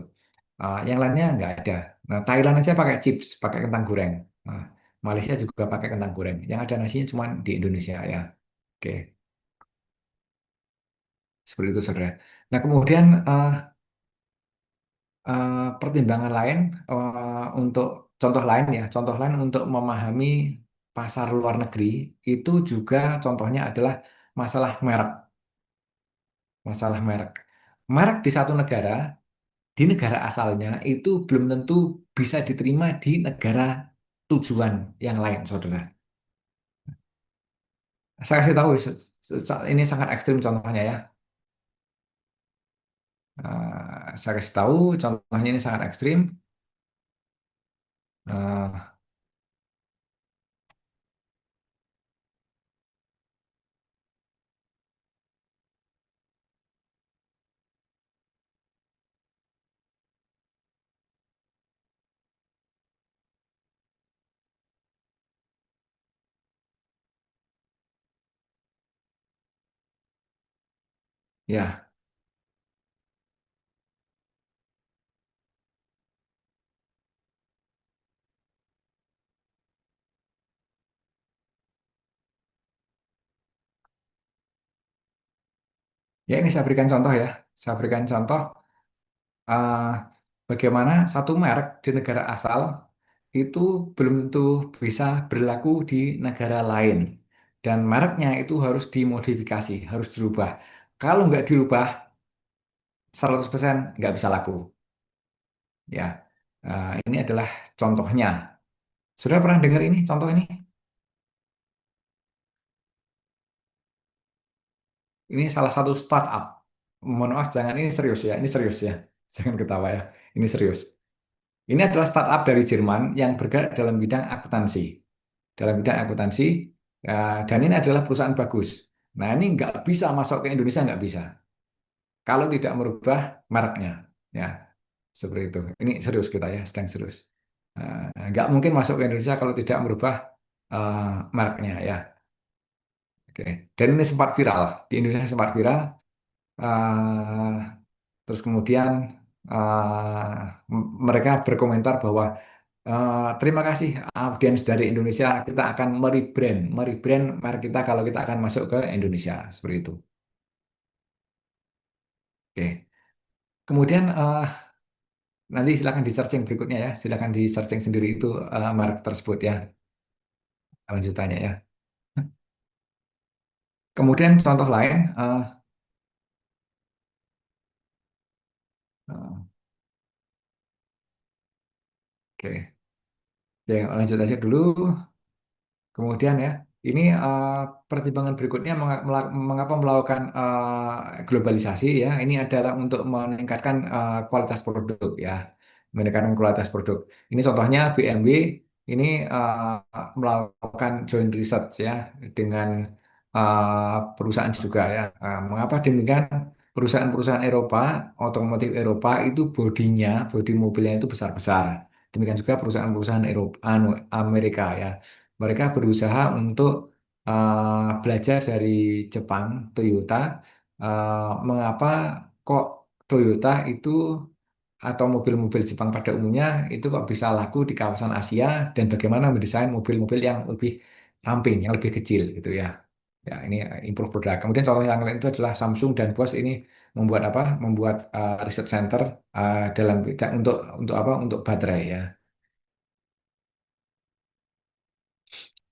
Yang lainnya nggak ada. Nah, Thailand aja pakai chips, pakai kentang goreng. Nah, Malaysia juga pakai kentang goreng. Yang ada nasinya cuma di Indonesia ya. Oke, seperti itu saudara. Nah, kemudian pertimbangan lain untuk contoh lain ya, contoh lain untuk memahami pasar luar negeri itu juga contohnya adalah masalah merek, masalah merek. Merek di satu negara, di negara asalnya itu belum tentu bisa diterima di negara tujuan yang lain, saudara. Saya kasih tahu, ini sangat ekstrim contohnya ya. Saya kasih tahu, contohnya ini sangat ekstrim. Eh, ya, ya ini saya berikan contoh ya. Saya berikan contoh eh, bagaimana satu merek di negara asal itu belum tentu bisa berlaku di negara lain. Dan mereknya itu harus dimodifikasi, harus dirubah. Kalau nggak dirubah, 100% nggak bisa laku. Ya, ini adalah contohnya. Sudah pernah dengar ini contoh ini? Ini salah satu startup. Mohon maaf, jangan ini serius ya. Ini serius ya. Jangan ketawa ya. Ini serius. Ini adalah startup dari Jerman yang bergerak dalam bidang akuntansi. Dalam bidang akuntansi, dan ini adalah perusahaan bagus. Nah, ini nggak bisa masuk ke Indonesia, nggak bisa. Kalau tidak merubah mereknya. Ya, seperti itu. Ini serius kita ya, sedang serius. Nggak mungkin masuk ke Indonesia kalau tidak merubah eh, mereknya ya. Oke. Dan ini sempat viral di Indonesia sempat viral. eh, Terus kemudian mereka berkomentar bahwa terima kasih audiens dari Indonesia, kita akan merebrand merek kita kalau kita akan masuk ke Indonesia seperti itu. Oke. Kemudian nanti silakan di searching berikutnya ya, silakan di searching sendiri itu merek tersebut ya lanjutannya ya. Kemudian contoh lain, eh, oke, ya lanjut aja dulu. Kemudian ya, ini pertimbangan berikutnya mengapa melakukan globalisasi ya. Ini adalah untuk meningkatkan kualitas produk ya, meningkatkan kualitas produk. Ini contohnya BMW ini melakukan joint research ya dengan perusahaan juga ya. Mengapa demikian? Perusahaan-perusahaan Eropa, otomotif Eropa itu bodi mobilnya itu besar-besar. Demikian juga perusahaan-perusahaan Eropa, Amerika ya. Mereka berusaha untuk belajar dari Jepang, Toyota, mengapa kok Toyota itu atau mobil-mobil Jepang pada umumnya itu kok bisa laku di kawasan Asia dan bagaimana mendesain mobil-mobil yang lebih ramping, yang lebih kecil gitu ya. Ya, ini improve produk. Kemudian contoh yang lain itu adalah Samsung dan Bosch ini membuat apa? Membuat research center dalam bidang untuk apa? Untuk baterai ya.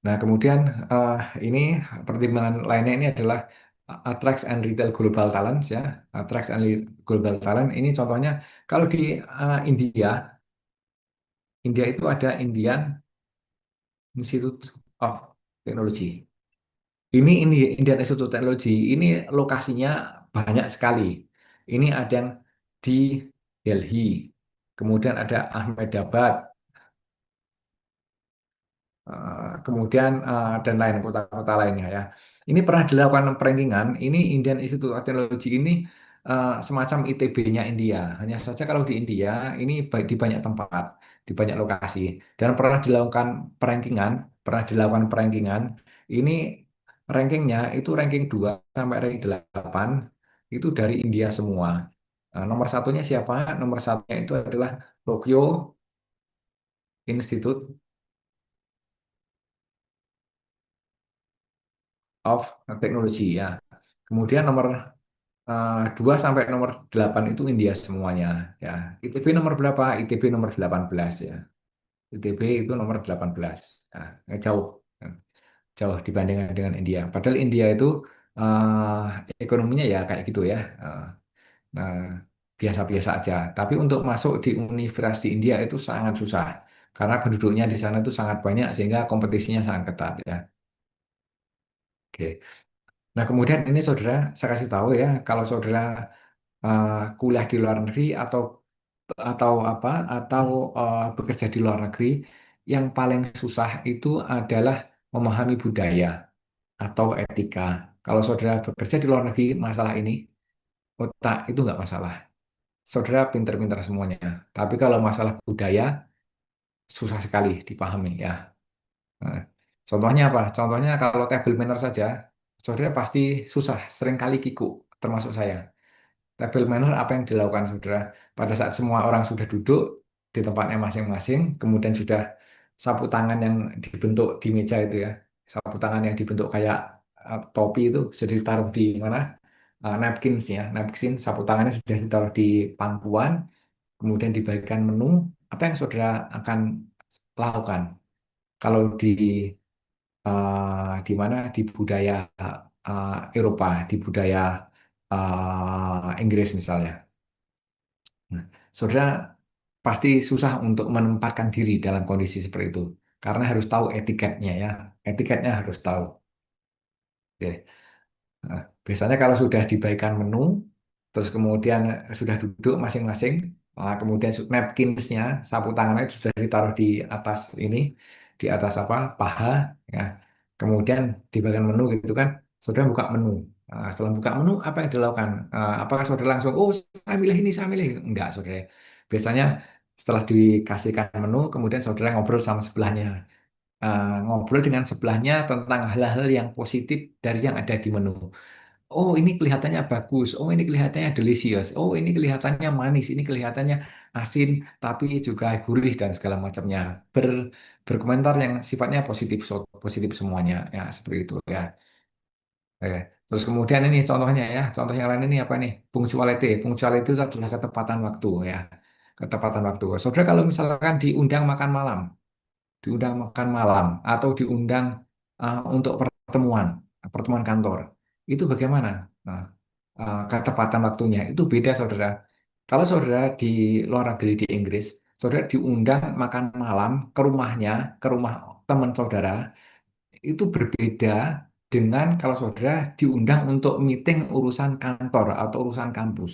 Nah, kemudian eh, ini pertimbangan lainnya ini adalah attracts and retail global talents ya. Attracts and global talent ini contohnya kalau di India, India itu ada Indian Institute of Technology. Ini Indian Institute of Technology. Ini lokasinya banyak sekali. Ini ada yang di Delhi, kemudian ada Ahmedabad, kemudian dan lain kota-kota lainnya ya. Ini pernah dilakukan perankingan. Ini Indian Institute of Technology ini semacam ITB-nya India. Hanya saja kalau di India ini di banyak tempat, di banyak lokasi. Dan pernah dilakukan perankingan. Ini rankingnya itu ranking 2 sampai ranking 8 itu dari India semua. Nomor satunya siapa? Nomor satunya itu adalah Tokyo Institute of Technology ya. Kemudian nomor 2 sampai nomor 8 itu India semuanya ya. ITB nomor berapa? ITB nomor 18 ya. ITB itu nomor 18. Nah, jauh jauh dibandingkan dengan India. Padahal India itu ekonominya ya kayak gitu ya. Nah, biasa-biasa aja. Tapi untuk masuk di universitas di India itu sangat susah karena penduduknya di sana itu sangat banyak sehingga kompetisinya sangat ketat ya. Oke. Nah, kemudian ini saudara, saya kasih tahu ya, kalau saudara kuliah di luar negeri atau apa atau bekerja di luar negeri, yang paling susah itu adalah memahami budaya atau etika. Kalau saudara bekerja di luar negeri, masalah ini otak itu nggak masalah. Saudara pinter-pinter semuanya. Tapi kalau masalah budaya, susah sekali dipahami ya. Nah, contohnya apa? Contohnya kalau table manner saja, saudara pasti susah, seringkali kikuk, termasuk saya. Table manner apa yang dilakukan saudara? Pada saat semua orang sudah duduk di tempatnya masing-masing, kemudian sudah sapu tangan yang dibentuk di meja itu ya, sapu tangan yang dibentuk kayak topi itu sudah ditaruh di mana? Napkins ya, napkin sapu tangannya sudah ditaruh di pangkuan, kemudian dibagikan menu. Apa yang saudara akan lakukan? Kalau di mana di budaya Eropa, di budaya Inggris misalnya. Nah, saudara pasti susah untuk menempatkan diri dalam kondisi seperti itu karena harus tahu etiketnya ya, etiketnya harus tahu. Oke. Nah, biasanya kalau sudah dibagikan menu, terus kemudian sudah duduk masing-masing, kemudian napkinsnya, sapu tangannya sudah ditaruh di atas ini, di atas apa, paha, ya. Kemudian dibagikan menu gitu kan, saudara buka menu. Setelah buka menu, apa yang dilakukan? Apakah saudara langsung, oh saya milih ini, saya milih? Enggak, saudara. Biasanya Setelah dikasihkan menu, kemudian saudara ngobrol sama sebelahnya. Ngobrol dengan sebelahnya tentang hal-hal yang positif dari yang ada di menu. Oh, ini kelihatannya bagus. Oh, ini kelihatannya delicious. Oh, ini kelihatannya manis. Ini kelihatannya asin, tapi juga gurih dan segala macamnya. Ber, berkomentar yang sifatnya positif, positif semuanya. Ya, seperti itu ya. Terus kemudian ini contohnya ya. Contoh yang lain ini apa nih? Punctuality. Punctuality itu adalah ketepatan waktu ya. Ketepatan waktu. Saudara kalau misalkan diundang makan malam, atau diundang untuk pertemuan pertemuan kantor itu bagaimana? Nah, ketepatan waktunya itu beda saudara. Kalau saudara di luar negeri di Inggris, saudara diundang makan malam ke rumahnya, ke rumah teman saudara, itu berbeda dengan kalau saudara diundang untuk meeting urusan kantor atau urusan kampus.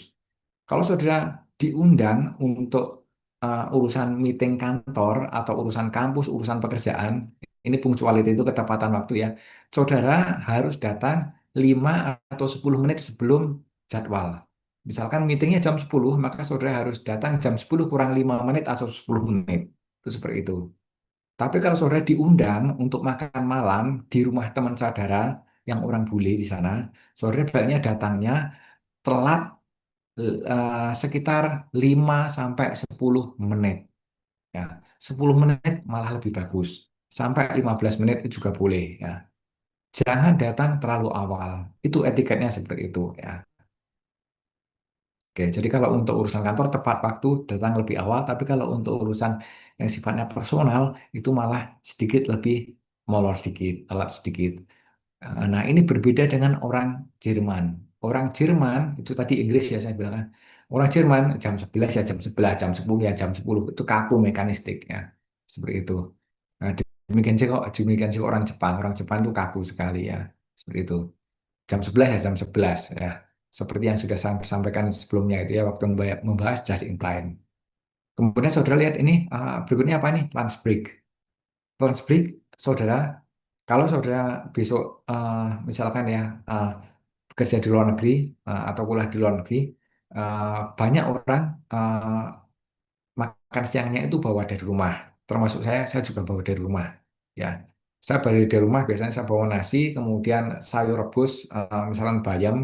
Kalau saudara diundang untuk urusan meeting kantor atau urusan kampus, urusan pekerjaan, ini punctuality itu ketepatan waktu ya. Saudara harus datang 5 atau 10 menit sebelum jadwal. Misalkan meetingnya jam 10, maka saudara harus datang jam 10 kurang 5 menit atau 10 menit. Itu seperti itu. Tapi kalau saudara diundang untuk makan malam di rumah teman saudara yang orang bule di sana, saudara baiknya datangnya telat sekitar 5 sampai 10 menit ya. 10 menit malah lebih bagus. Sampai 15 menit itu juga boleh ya. Jangan datang terlalu awal. Itu etiketnya seperti itu ya. Oke, jadi kalau untuk urusan kantor tepat waktu datang lebih awal, tapi kalau untuk urusan yang sifatnya personal itu malah sedikit lebih molor sedikit, telat sedikit. Nah, ini berbeda dengan orang Jerman. Orang Jerman, itu tadi Inggris ya saya bilang kan. Orang Jerman jam 11 ya jam 11, jam 10 ya jam 10. Itu kaku mekanistik ya. Seperti itu. Nah, demikian juga orang Jepang. Orang Jepang itu kaku sekali ya. Seperti itu. Jam 11 ya jam 11 ya. Seperti yang sudah saya sampaikan sebelumnya itu ya waktu membahas just in time. Kemudian saudara lihat ini berikutnya apa nih? Lunch break. Lunch break, saudara, kalau saudara besok misalkan ya uh, bekerja di luar negeri atau kuliah di luar negeri, banyak orang makan siangnya itu bawa dari rumah. Termasuk saya juga bawa dari rumah. Ya, saya bawa dari rumah biasanya saya bawa nasi, kemudian sayur rebus, misalkan bayam,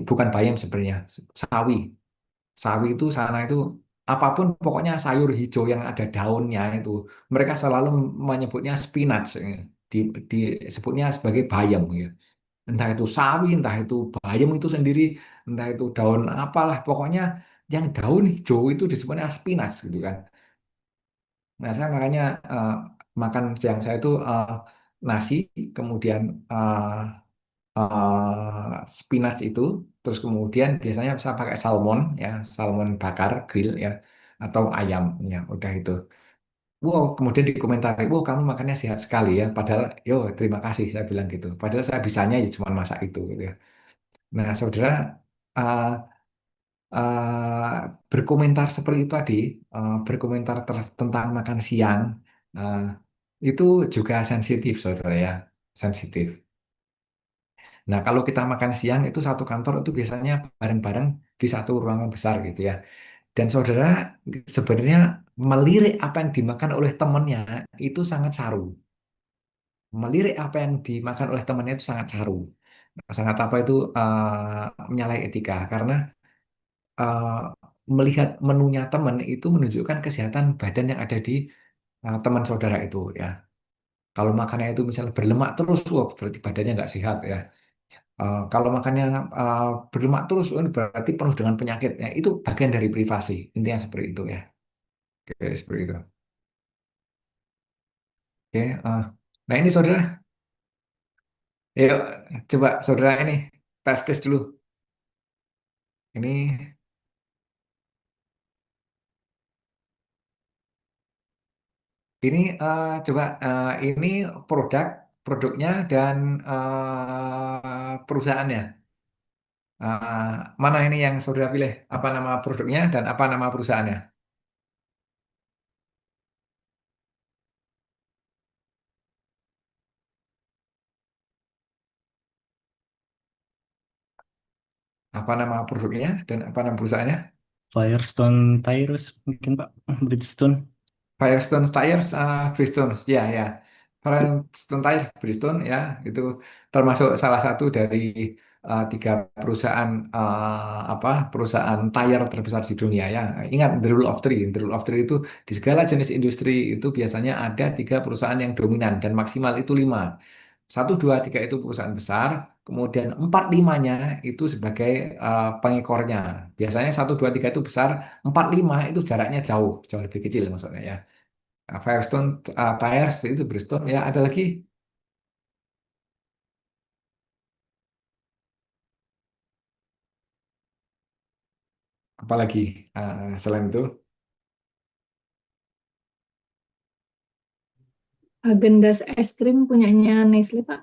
bukan bayam sebenarnya, sawi. Sawi itu sana itu apapun pokoknya sayur hijau yang ada daunnya itu mereka selalu menyebutnya spinach di, disebutnya sebagai bayam ya. Entah itu sawi, entah itu bayam itu sendiri, entah itu daun apalah pokoknya yang daun hijau itu disebutnya spinach gitu kan. Nah, saya makanya makan siang saya itu nasi, kemudian spinach itu, terus kemudian biasanya saya pakai salmon ya, salmon bakar grill ya, atau ayam ya, udah itu. Wow, kemudian dikomentari, wow kamu makannya sehat sekali ya, padahal yo terima kasih saya bilang gitu, padahal saya bisanya ya cuma masak itu gitu ya. Nah, saudara uh, berkomentar seperti itu tadi, berkomentar tentang makan siang, uh, itu juga sensitif saudara ya, sensitif. Nah, kalau kita makan siang itu satu kantor itu biasanya bareng-bareng di satu ruangan besar gitu ya. Dan saudara sebenarnya melirik apa yang dimakan oleh temannya itu sangat saru. Melirik apa yang dimakan oleh temannya itu sangat saru. Nah, sangat apa itu menyalahi etika karena eh, melihat menunya teman itu menunjukkan kesehatan badan yang ada di teman saudara itu ya. Kalau makannya itu misalnya berlemak terus, wah berarti badannya nggak sehat ya. Kalau makannya uh, berlemak terus, oh, ini berarti penuh dengan penyakit. Ya, itu bagian dari privasi. Intinya seperti itu ya. Oke, seperti itu. Oke, nah ini saudara, yuk coba saudara ini tes case dulu. Ini ini coba ini produknya dan perusahaannya. Mana ini yang saudara pilih? Apa nama produknya dan apa nama perusahaannya? Apa nama produknya dan apa nama perusahaannya? Firestone Tires mungkin Pak. Bridgestone. Firestone Tires, Bridgestone, ya ya. Firestone Tires, Bridgestone, ya itu termasuk salah satu dari tiga perusahaan perusahaan tire terbesar di dunia ya. Ingat the rule of three, the rule of three itu di segala jenis industri itu biasanya ada tiga perusahaan yang dominan dan maksimal itu lima. Satu, dua, tiga itu perusahaan besar, kemudian empat limanya itu sebagai pengekornya. Biasanya satu, dua, tiga itu besar, empat, lima itu jaraknya jauh, jauh lebih kecil maksudnya ya. Nah, Firestone Tires itu Bridgestone ya ada lagi apa lagi selain itu? Haagen-Dazs es krim punyanya Nestle, Pak.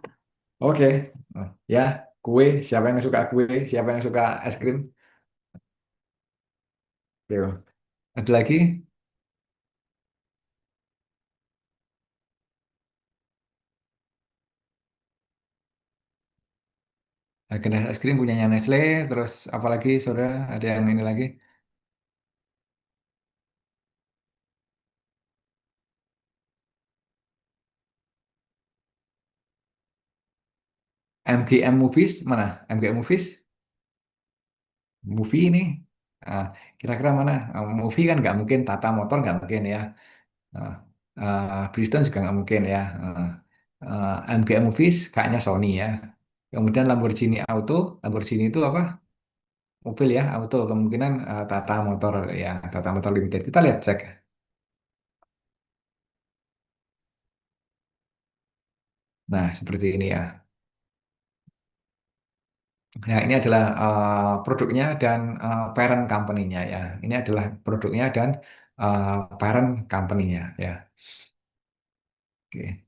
Oke. Oh, ya kue siapa yang suka kue siapa yang suka es krim? Yo. Ada lagi Haagen-Dazs es krim punyanya Nestle terus apa lagi saudara ada yang ini lagi MGM Movies mana MGM Movies movie ini Ah, kira-kira mana movie kan nggak mungkin Tata Motor nggak mungkin ya. Ah, Bridgestone juga nggak mungkin ya. MGM Movies kayaknya Sony ya. Kemudian Lamborghini Auto, Lamborghini itu apa? Mobil ya, auto. Kemungkinan Tata Motor ya, Tata Motor Limited. Kita lihat cek. Nah, seperti ini ya. Nah, ini adalah produknya dan parent company-nya ya. Ini adalah produknya dan uh, parent company-nya ya. Oke.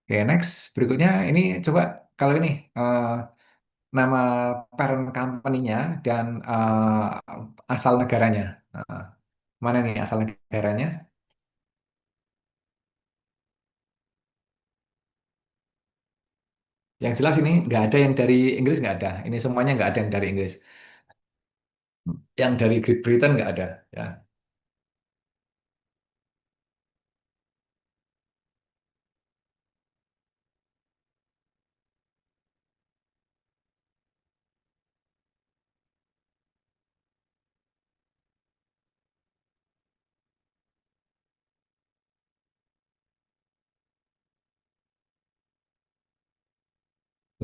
Oke, next. Berikutnya ini coba kalau ini nama parent company-nya dan asal negaranya. Nah, mana nih asal negaranya? Yang jelas ini nggak ada yang dari Inggris nggak ada. Ini semuanya nggak ada yang dari Inggris. Yang dari Great Britain nggak ada. Ya,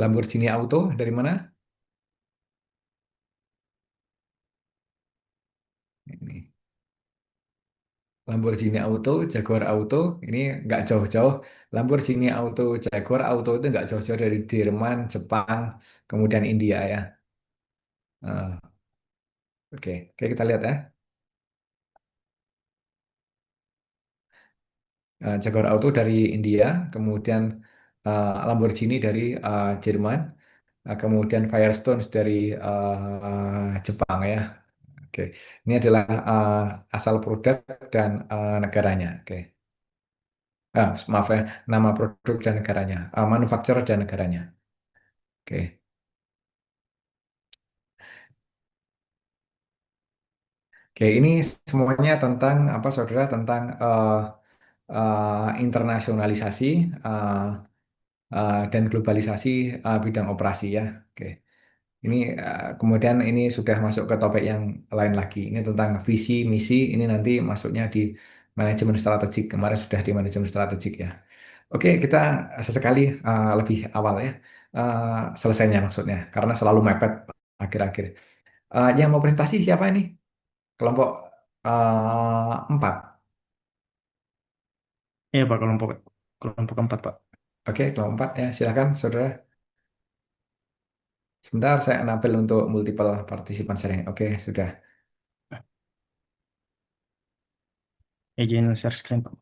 Lamborghini Auto dari mana? Ini Lamborghini Auto, Jaguar Auto. Ini nggak jauh-jauh. Lamborghini Auto, Jaguar Auto itu nggak jauh-jauh dari Jerman, Jepang, kemudian India ya. Oke, oke kita lihat ya. Jaguar Auto dari India, kemudian Lamborghini dari Jerman, kemudian Firestone dari Jepang ya. Oke, ini adalah asal produk dan negaranya. Oke, maaf ya, nama produk dan negaranya, manufacturer dan negaranya. Oke, oke ini semuanya tentang apa, saudara, tentang internasionalisasi dan globalisasi bidang operasi ya. Oke. Ini kemudian ini sudah masuk ke topik yang lain lagi. Ini tentang visi, misi. Ini nanti masuknya di manajemen strategik. Kemarin sudah di manajemen strategik ya. Oke, kita sesekali lebih awal ya. Selesainya maksudnya. Karena selalu mepet akhir-akhir. Yang mau presentasi siapa ini? Kelompok 4. Iya Pak, kelompok kelompok keempat Pak. Oke, kelompok 4 ya. Silakan, saudara. Sebentar, saya enable untuk multiple participant sharing. Oke, sudah. Izin share screen Pak.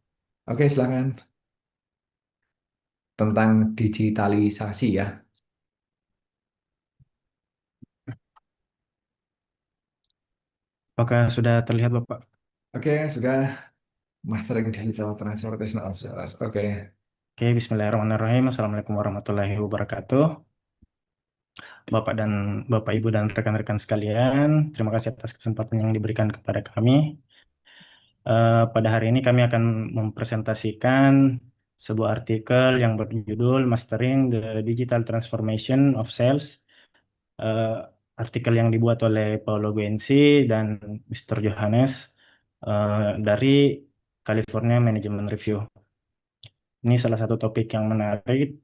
Oke, silakan. Tentang digitalisasi ya. Apakah sudah terlihat Bapak? Oke, sudah mastering digital transportation of sales. Oke, Oke, Bismillahirrahmanirrahim. Assalamualaikum warahmatullahi wabarakatuh. Bapak Ibu dan rekan-rekan sekalian, terima kasih atas kesempatan yang diberikan kepada kami. Pada hari ini kami akan mempresentasikan sebuah artikel yang berjudul Mastering the Digital Transformation of Sales. Eh, Artikel yang dibuat oleh Paulo Guenci dan Mr. Johannes dari California Management Review. Ini salah satu topik yang menarik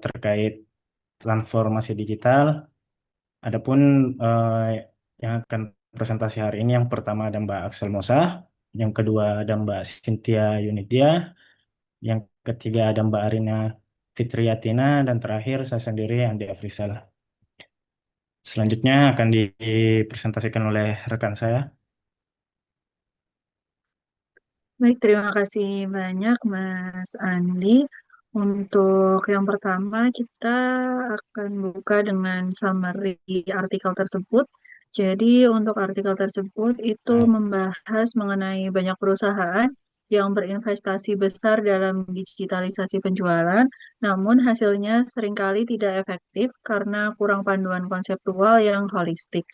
terkait transformasi digital. Adapun yang akan presentasi hari ini, yang pertama ada Mbak Axel Mosa, yang kedua ada Mbak Cynthia Yunidia, yang ketiga ada Mbak Arina Fitriyatina, dan terakhir saya sendiri, Andi Afrizal. Selanjutnya akan dipresentasikan oleh rekan saya. Baik, terima kasih banyak Mas Andi. Untuk yang pertama, kita akan buka dengan summary artikel tersebut. Jadi, untuk artikel tersebut itu membahas mengenai banyak perusahaan yang berinvestasi besar dalam digitalisasi penjualan, namun hasilnya seringkali tidak efektif karena kurang panduan konseptual yang holistik.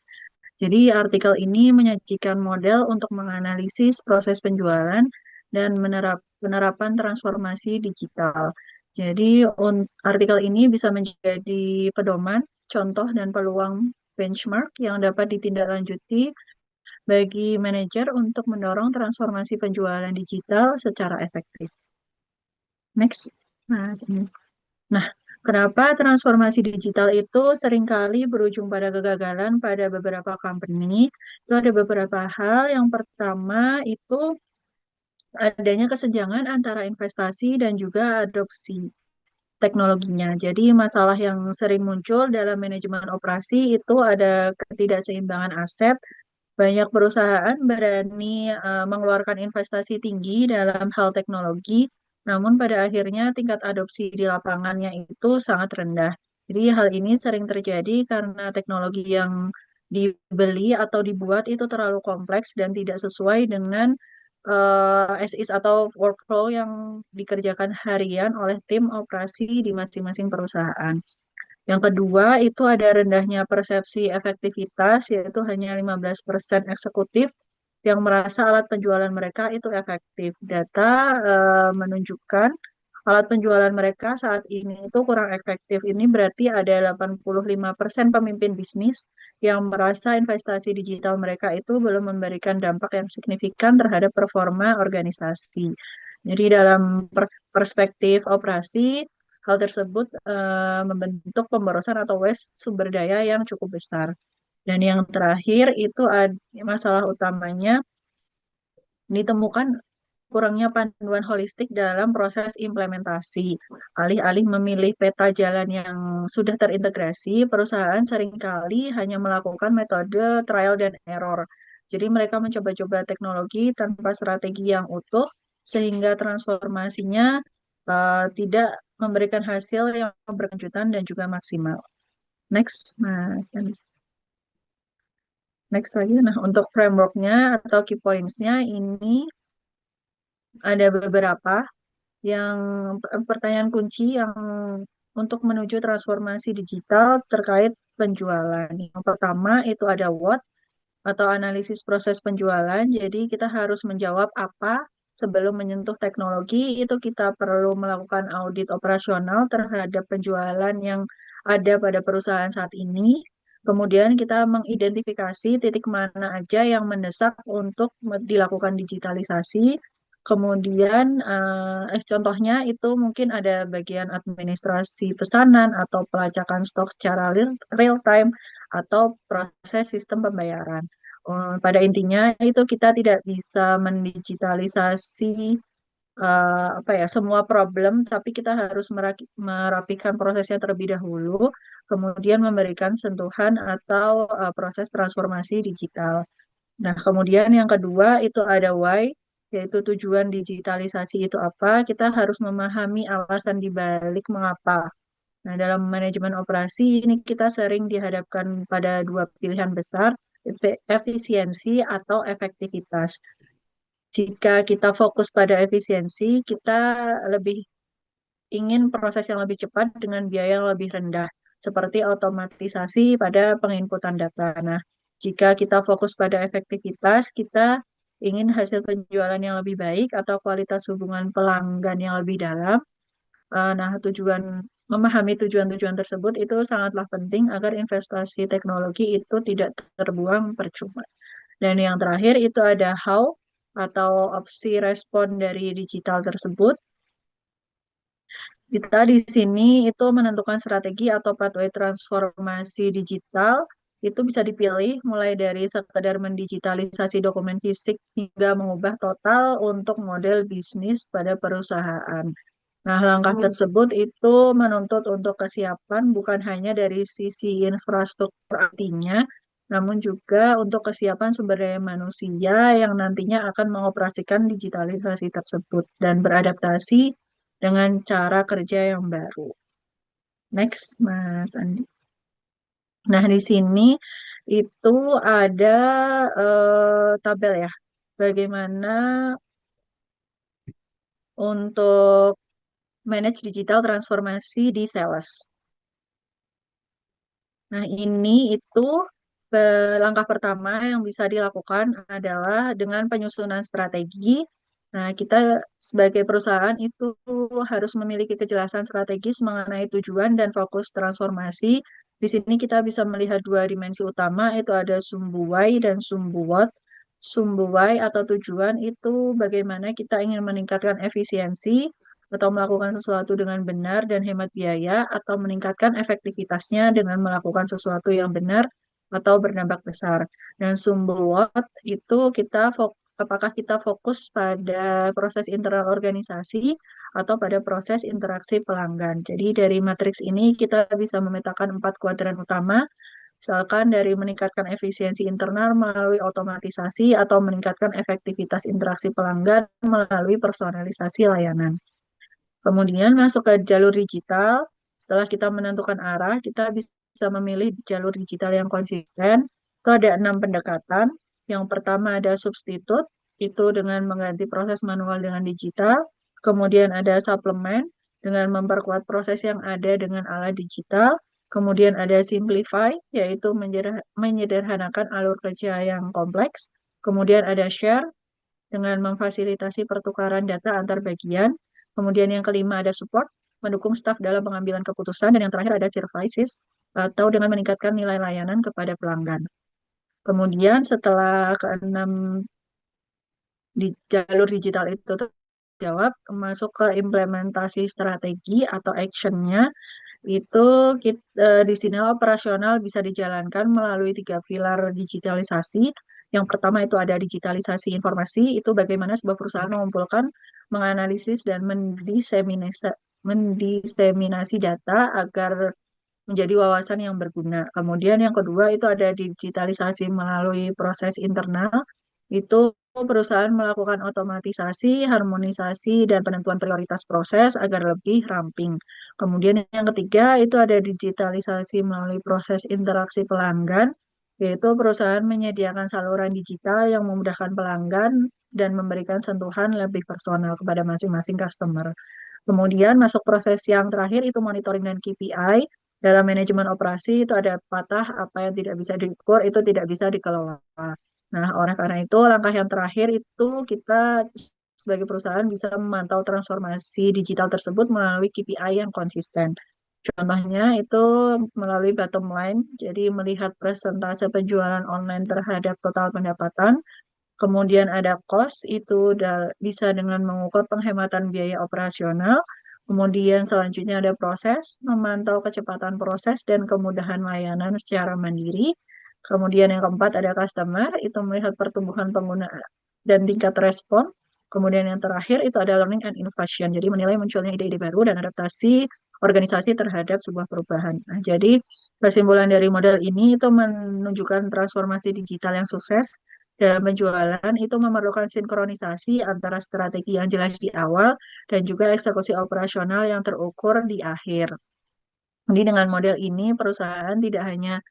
Jadi artikel ini menyajikan model untuk menganalisis proses penjualan dan penerapan transformasi digital. Jadi artikel ini bisa menjadi pedoman, contoh dan peluang benchmark yang dapat ditindaklanjuti bagi manajer untuk mendorong transformasi penjualan digital secara efektif. Next, Mas. Nah, kenapa transformasi digital itu seringkali berujung pada kegagalan pada beberapa company? Itu ada beberapa hal. Yang pertama itu adanya kesenjangan antara investasi dan juga adopsi teknologinya. Jadi masalah yang sering muncul dalam manajemen operasi itu ada ketidakseimbangan aset. Banyak perusahaan berani mengeluarkan investasi tinggi dalam hal teknologi, namun pada akhirnya tingkat adopsi di lapangannya itu sangat rendah. Jadi hal ini sering terjadi karena teknologi yang dibeli atau dibuat itu terlalu kompleks dan tidak sesuai dengan SIS atau workflow yang dikerjakan harian oleh tim operasi di masing-masing perusahaan. Yang kedua, itu ada rendahnya persepsi efektivitas, yaitu hanya 15% eksekutif yang merasa alat penjualan mereka itu efektif. Data menunjukkan alat penjualan mereka saat ini itu kurang efektif. Ini berarti ada 85% pemimpin bisnis yang merasa investasi digital mereka itu belum memberikan dampak yang signifikan terhadap performa organisasi. Jadi dalam perspektif operasi, hal tersebut membentuk pemborosan atau waste sumber daya yang cukup besar. Dan yang terakhir itu masalah utamanya ditemukan kurangnya panduan holistik dalam proses implementasi. Alih-alih memilih peta jalan yang sudah terintegrasi, perusahaan seringkali hanya melakukan metode trial dan error. Jadi mereka mencoba-coba teknologi tanpa strategi yang utuh, sehingga transformasinya tidak memberikan hasil yang berkelanjutan dan juga maksimal. Next, Mas. Next lagi. Nah, untuk frameworknya atau key points-nya ini ada beberapa yang pertanyaan kunci yang untuk menuju transformasi digital terkait penjualan. Yang pertama itu ada what atau analisis proses penjualan. Jadi kita harus menjawab apa sebelum menyentuh teknologi. Itu kita perlu melakukan audit operasional terhadap penjualan yang ada pada perusahaan saat ini. Kemudian kita mengidentifikasi titik mana aja yang mendesak untuk dilakukan digitalisasi. Kemudian, contohnya itu mungkin ada bagian administrasi pesanan atau pelacakan stok secara real time atau proses sistem pembayaran. Pada intinya itu kita tidak bisa mendigitalisasi apa ya semua problem, tapi kita harus merapikan prosesnya terlebih dahulu, kemudian memberikan sentuhan atau proses transformasi digital. Nah, kemudian yang kedua itu ada why, yaitu tujuan digitalisasi itu apa. Kita harus memahami alasan dibalik mengapa. Nah, dalam manajemen operasi ini kita sering dihadapkan pada dua pilihan besar, efisiensi atau efektivitas. Jika kita fokus pada efisiensi, kita lebih ingin proses yang lebih cepat dengan biaya yang lebih rendah. seperti otomatisasi pada penginputan data. Nah, jika kita fokus pada efektivitas, kita ingin hasil penjualan yang lebih baik atau kualitas hubungan pelanggan yang lebih dalam. Nah, memahami tujuan-tujuan tersebut itu sangatlah penting agar investasi teknologi itu tidak terbuang percuma. Dan yang terakhir itu ada how atau opsi respon dari digital tersebut. Kita di sini itu menentukan strategi atau pathway transformasi digital itu bisa dipilih mulai dari sekedar mendigitalisasi dokumen fisik hingga mengubah total untuk model bisnis pada perusahaan. Nah, langkah tersebut itu menuntut untuk kesiapan bukan hanya dari sisi infrastruktur artinya, namun juga untuk kesiapan sumber daya manusia yang nantinya akan mengoperasikan digitalisasi tersebut dan beradaptasi dengan cara kerja yang baru. Next, Mas Andi. Nah, di sini itu ada tabel ya, bagaimana untuk manage digital transformasi di sales. Nah, ini itu langkah pertama yang bisa dilakukan adalah dengan penyusunan strategi. Nah, kita sebagai perusahaan itu harus memiliki kejelasan strategis mengenai tujuan dan fokus transformasi. Di sini kita bisa melihat dua dimensi utama, itu ada sumbu why dan sumbu what. Sumbu why atau tujuan itu bagaimana kita ingin meningkatkan efisiensi atau melakukan sesuatu dengan benar dan hemat biaya, atau meningkatkan efektivitasnya dengan melakukan sesuatu yang benar atau berdampak besar. Dan sumber what itu apakah kita fokus pada proses internal organisasi atau pada proses interaksi pelanggan. Jadi dari matriks ini kita bisa memetakan 4 kuadran utama, misalkan dari meningkatkan efisiensi internal melalui otomatisasi atau meningkatkan efektivitas interaksi pelanggan melalui personalisasi layanan. Kemudian masuk ke jalur digital. Setelah kita menentukan arah, kita bisa memilih jalur digital yang konsisten. Itu ada 6 pendekatan. Yang pertama ada substitute, itu dengan mengganti proses manual dengan digital. Kemudian ada suplemen, dengan memperkuat proses yang ada dengan alat digital. Kemudian ada simplify, yaitu menyederhanakan alur kerja yang kompleks. Kemudian ada share, dengan memfasilitasi pertukaran data antar bagian. Kemudian yang kelima ada support, mendukung staf dalam pengambilan keputusan. Dan yang terakhir ada services, atau dengan meningkatkan nilai layanan kepada pelanggan. Kemudian setelah keenam di jalur digital itu terjawab, masuk ke implementasi strategi atau actionnya, itu di sini operasional bisa dijalankan melalui 3 pilar digitalisasi. Yang pertama itu ada digitalisasi informasi, itu bagaimana sebuah perusahaan mengumpulkan, menganalisis, dan mendiseminasi data agar menjadi wawasan yang berguna. Kemudian yang kedua itu ada digitalisasi melalui proses internal, itu perusahaan melakukan otomatisasi, harmonisasi, dan penentuan prioritas proses agar lebih ramping. Kemudian yang ketiga itu ada digitalisasi melalui proses interaksi pelanggan, yaitu perusahaan menyediakan saluran digital yang memudahkan pelanggan dan memberikan sentuhan lebih personal kepada masing-masing customer. Kemudian masuk proses yang terakhir itu monitoring dan KPI. Dalam manajemen operasi itu ada patah, apa yang tidak bisa diukur itu tidak bisa dikelola. Nah, oleh karena itu langkah yang terakhir itu kita sebagai perusahaan bisa memantau transformasi digital tersebut melalui KPI yang konsisten. Contohnya itu melalui bottom line, jadi melihat persentase penjualan online terhadap total pendapatan. Kemudian ada cost, itu bisa dengan mengukur penghematan biaya operasional. Kemudian selanjutnya ada proses, memantau kecepatan proses dan kemudahan layanan secara mandiri. Kemudian yang keempat ada customer, itu melihat pertumbuhan pengguna dan tingkat respon. Kemudian yang terakhir itu ada learning and innovation, jadi menilai munculnya ide-ide baru dan adaptasi organisasi terhadap sebuah perubahan. Nah, jadi kesimpulan dari model ini itu menunjukkan transformasi digital yang sukses dalam penjualan itu memerlukan sinkronisasi antara strategi yang jelas di awal dan juga eksekusi operasional yang terukur di akhir. Jadi dengan model ini perusahaan tidak hanya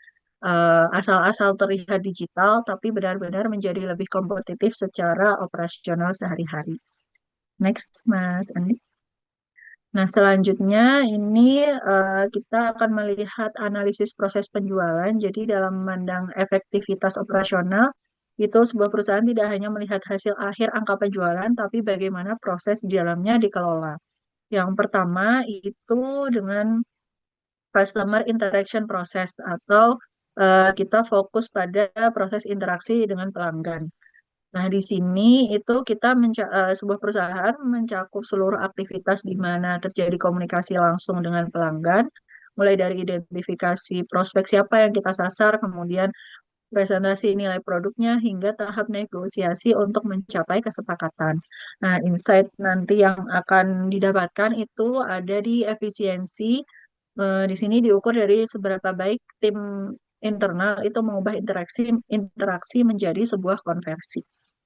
asal-asal terlihat digital, tapi benar-benar menjadi lebih kompetitif secara operasional sehari-hari. Next, Mas Andi. Nah, selanjutnya ini kita akan melihat analisis proses penjualan. Jadi dalam memandang efektivitas operasional, itu sebuah perusahaan tidak hanya melihat hasil akhir angka penjualan, tapi bagaimana proses di dalamnya dikelola. Yang pertama itu dengan customer interaction process atau kita fokus pada proses interaksi dengan pelanggan. Nah, di sini itu kita sebuah perusahaan mencakup seluruh aktivitas di mana terjadi komunikasi langsung dengan pelanggan, mulai dari identifikasi prospek siapa yang kita sasar, kemudian presentasi nilai produknya, hingga tahap negosiasi untuk mencapai kesepakatan. Nah, insight nanti yang akan didapatkan itu ada di efisiensi. Di sini diukur dari seberapa baik tim internal itu mengubah interaksi menjadi sebuah konversi.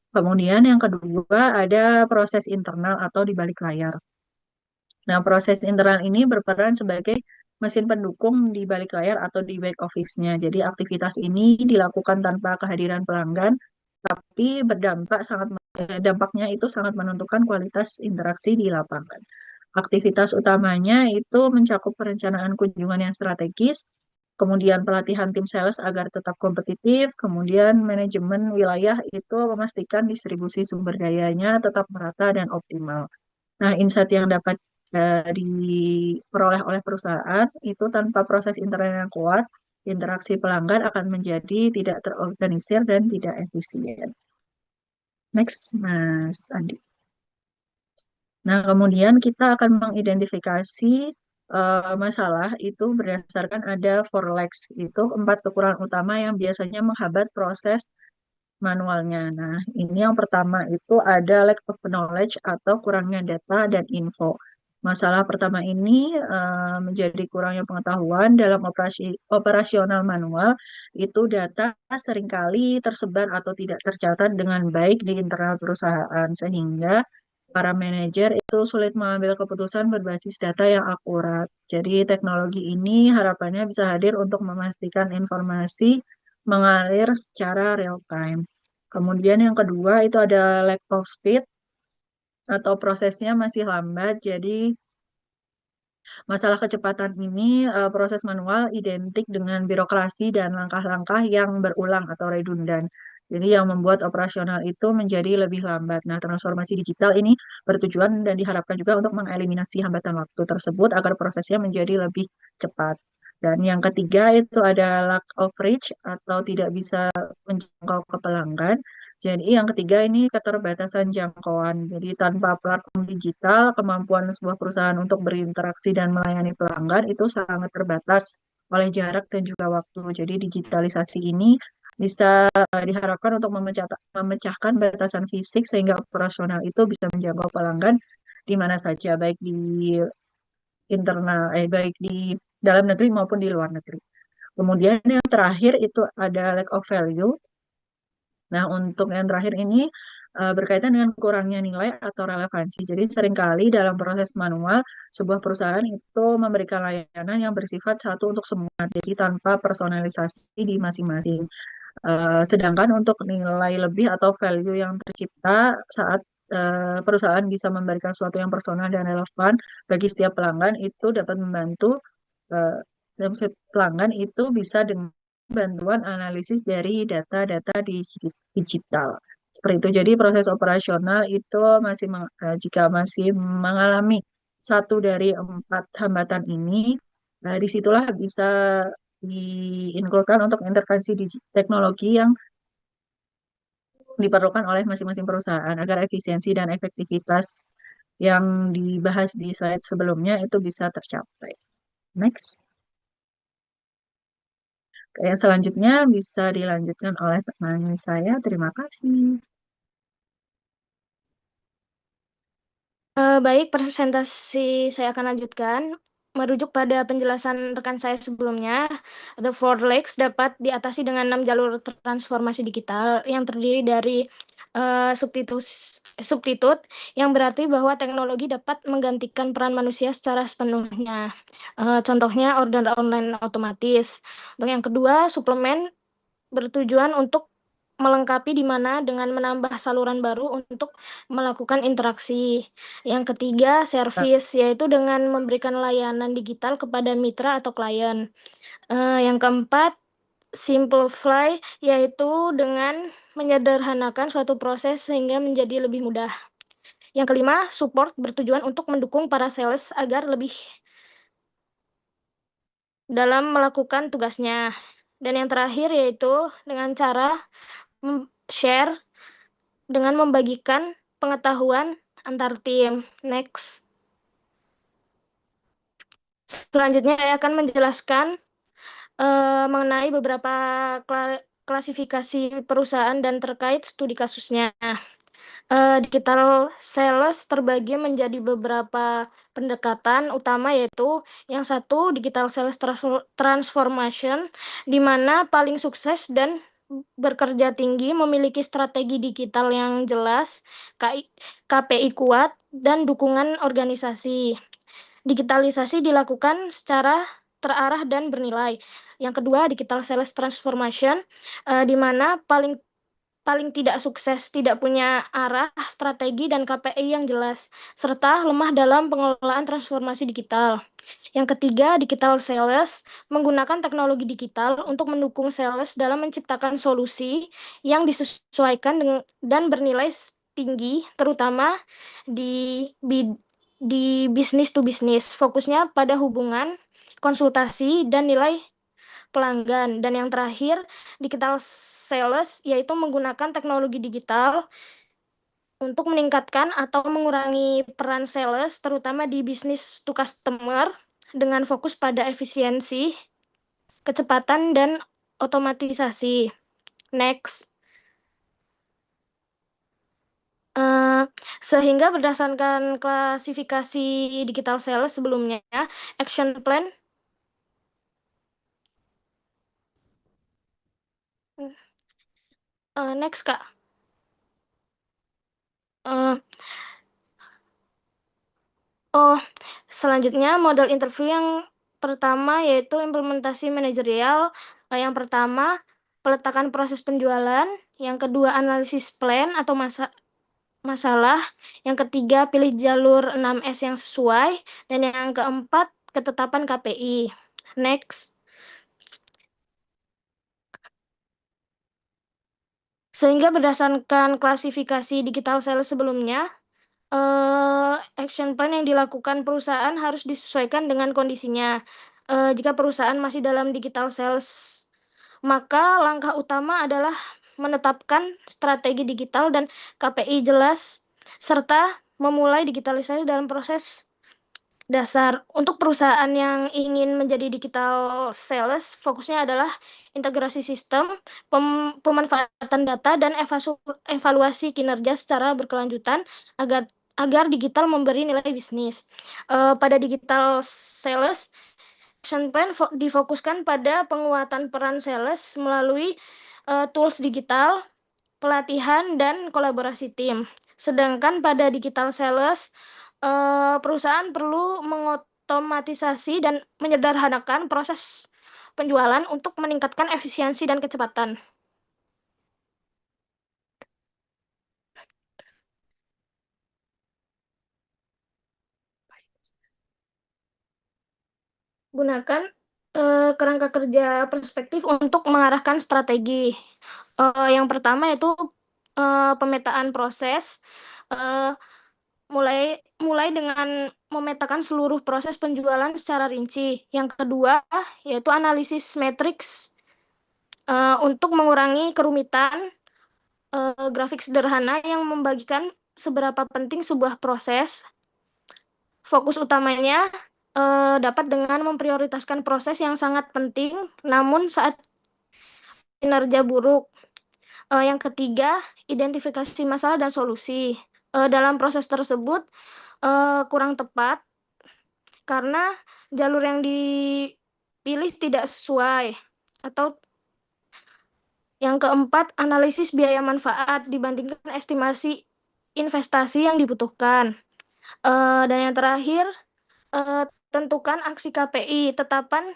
Kemudian yang kedua ada proses internal atau di balik layar. Nah, proses internal ini berperan sebagai mesin pendukung di balik layar atau di back office-nya. Jadi aktivitas ini dilakukan tanpa kehadiran pelanggan, tapi dampaknya itu sangat menentukan kualitas interaksi di lapangan. Aktivitas utamanya itu mencakup perencanaan kunjungan yang strategis, kemudian pelatihan tim sales agar tetap kompetitif, kemudian manajemen wilayah itu memastikan distribusi sumber dayanya tetap merata dan optimal. Nah, insight yang dapat diperoleh oleh perusahaan itu tanpa proses internal yang kuat, interaksi pelanggan akan menjadi tidak terorganisir dan tidak efisien. Next, Mas Andi. Nah, kemudian kita akan mengidentifikasi masalah itu berdasarkan ada 4 lags, itu 4 kekurangan utama yang biasanya menghambat proses manualnya. Nah, ini yang pertama itu ada lack of knowledge atau kurangnya data dan info. Masalah pertama ini menjadi kurangnya pengetahuan dalam operasional manual, itu data seringkali tersebar atau tidak tercatat dengan baik di internal perusahaan, sehingga para manajer itu sulit mengambil keputusan berbasis data yang akurat. Jadi teknologi ini harapannya bisa hadir untuk memastikan informasi mengalir secara real time. Kemudian yang kedua itu ada lack of speed atau prosesnya masih lambat. Jadi masalah kecepatan ini proses manual identik dengan birokrasi dan langkah-langkah yang berulang atau redundan. Jadi yang membuat operasional itu menjadi lebih lambat. Nah, transformasi digital ini bertujuan dan diharapkan juga untuk mengeliminasi hambatan waktu tersebut agar prosesnya menjadi lebih cepat. Dan yang ketiga itu ada lack of reach atau tidak bisa menjangkau ke pelanggan. Jadi yang ketiga ini keterbatasan jangkauan. Jadi tanpa platform digital, kemampuan sebuah perusahaan untuk berinteraksi dan melayani pelanggan itu sangat terbatas oleh jarak dan juga waktu. Jadi digitalisasi ini bisa diharapkan untuk memecahkan batasan fisik sehingga operasional itu bisa menjangkau pelanggan di mana saja, baik di dalam negeri maupun di luar negeri. Kemudian yang terakhir itu ada lack of value. Nah, untuk yang terakhir ini berkaitan dengan kurangnya nilai atau relevansi. Jadi seringkali dalam proses manual, sebuah perusahaan itu memberikan layanan yang bersifat satu untuk semua, jadi tanpa personalisasi di masing-masing. Sedangkan untuk nilai lebih atau value yang tercipta saat perusahaan bisa memberikan sesuatu yang personal dan relevan bagi setiap pelanggan itu dapat membantu eh, setiap pelanggan itu bisa dengan bantuan analisis dari data-data digital. Seperti itu. Jadi proses operasional itu jika masih mengalami satu dari 4 hambatan ini, disitulah bisa diinkludkan untuk intervensi teknologi yang diperlukan oleh masing-masing perusahaan agar efisiensi dan efektivitas yang dibahas di slide sebelumnya itu bisa tercapai. Next. Yang selanjutnya bisa dilanjutkan oleh teman saya. Terima kasih. Baik, presentasi saya akan lanjutkan. Merujuk pada penjelasan rekan saya sebelumnya, the four legs dapat diatasi dengan 6 jalur transformasi digital yang terdiri dari substitut, yang berarti bahwa teknologi dapat menggantikan peran manusia secara sepenuhnya. Contohnya order online otomatis. Untuk yang kedua, suplemen bertujuan untuk melengkapi di mana dengan menambah saluran baru untuk melakukan interaksi. Yang ketiga, service, yaitu dengan memberikan layanan digital kepada mitra atau klien. Yang keempat, simplify, yaitu dengan menyederhanakan suatu proses sehingga menjadi lebih mudah. Yang kelima, support, bertujuan untuk mendukung para sales agar lebih dalam melakukan tugasnya. Dan yang terakhir yaitu dengan cara share dengan membagikan pengetahuan antar tim. Next. Selanjutnya saya akan menjelaskan mengenai beberapa klasifikasi perusahaan dan terkait studi kasusnya. Digital sales terbagi menjadi beberapa pendekatan utama, yaitu yang satu, digital sales transformation, di mana paling sukses dan bekerja tinggi memiliki strategi digital yang jelas, KPI kuat, dan dukungan organisasi. Digitalisasi dilakukan secara terarah dan bernilai. Yang kedua, digital sales transformation, di mana paling tidak sukses, tidak punya arah, strategi, dan KPI yang jelas, serta lemah dalam pengelolaan transformasi digital. Yang ketiga, digital sales menggunakan teknologi digital untuk mendukung sales dalam menciptakan solusi yang disesuaikan dan bernilai tinggi, terutama di bisnis to bisnis. Fokusnya pada hubungan, konsultasi, dan nilai pelanggan. Dan yang terakhir, digital sales, yaitu menggunakan teknologi digital untuk meningkatkan atau mengurangi peran sales, terutama di bisnis to customer, dengan fokus pada efisiensi, kecepatan, dan otomatisasi. Next. Sehingga berdasarkan klasifikasi digital sales sebelumnya, action plan next, Kak. Selanjutnya model interview yang pertama yaitu implementasi manajerial. Yang pertama, peletakan proses penjualan. Yang kedua, analisis plan atau masalah. Yang ketiga, pilih jalur 6S yang sesuai. Dan yang keempat, ketetapan KPI. Next. Sehingga berdasarkan klasifikasi digital sales sebelumnya, action plan yang dilakukan perusahaan harus disesuaikan dengan kondisinya. Jika perusahaan masih dalam digital sales, maka langkah utama adalah menetapkan strategi digital dan KPI jelas, serta memulai digitalisasi dalam proses dasar. Untuk perusahaan yang ingin menjadi digital sales, fokusnya adalah integrasi sistem, pemanfaatan data, dan evaluasi kinerja secara berkelanjutan agar digital memberi nilai bisnis. Pada digital sales, action plan difokuskan pada penguatan peran sales melalui tools digital, pelatihan, dan kolaborasi tim. Sedangkan pada digital sales, perusahaan perlu mengotomatisasi dan menyederhanakan proses penjualan untuk meningkatkan efisiensi dan kecepatan. Gunakan kerangka kerja perspektif untuk mengarahkan strategi. Yang pertama yaitu pemetaan proses, mulai dengan memetakan seluruh proses penjualan secara rinci. Yang kedua yaitu analisis matriks untuk mengurangi kerumitan, grafik sederhana yang membagikan seberapa penting sebuah proses. Fokus utamanya dapat dengan memprioritaskan proses yang sangat penting, namun saat kinerja buruk. Yang ketiga, identifikasi masalah dan solusi. Dalam proses tersebut kurang tepat karena jalur yang dipilih tidak sesuai. Atau yang keempat, analisis biaya manfaat dibandingkan estimasi investasi yang dibutuhkan. Dan yang terakhir, tentukan aksi KPI, tetapan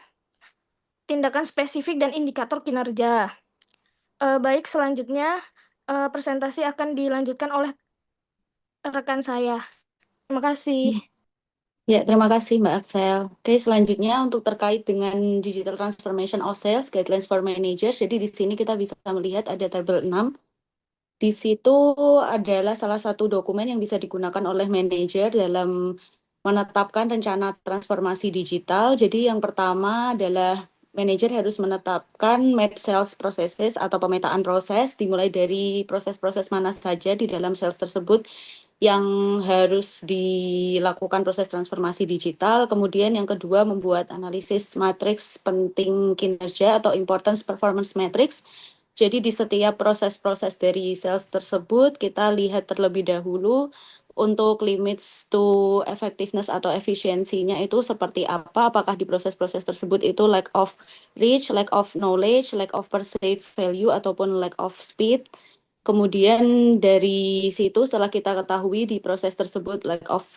tindakan spesifik dan indikator kinerja. Baik, selanjutnya presentasi akan dilanjutkan oleh rekan saya. Terima kasih. Ya, terima kasih Mbak Axel. Oke, selanjutnya untuk terkait dengan Digital Transformation of Sales Guidelines for Managers. Jadi di sini kita bisa melihat ada tabel 6. Di situ adalah salah satu dokumen yang bisa digunakan oleh manajer dalam menetapkan rencana transformasi digital. Jadi yang pertama adalah manajer harus menetapkan map sales processes atau pemetaan proses, dimulai dari proses-proses mana saja di dalam sales tersebut yang harus dilakukan proses transformasi digital. Kemudian yang kedua membuat analisis matriks penting kinerja atau importance performance matrix. Jadi di setiap proses-proses dari sales tersebut kita lihat terlebih dahulu untuk limits to effectiveness atau efisiensinya itu seperti apa, apakah di proses-proses tersebut itu lack of reach, lack of knowledge, lack of perceived value, ataupun lack of speed. Kemudian dari situ setelah kita ketahui di proses tersebut lack of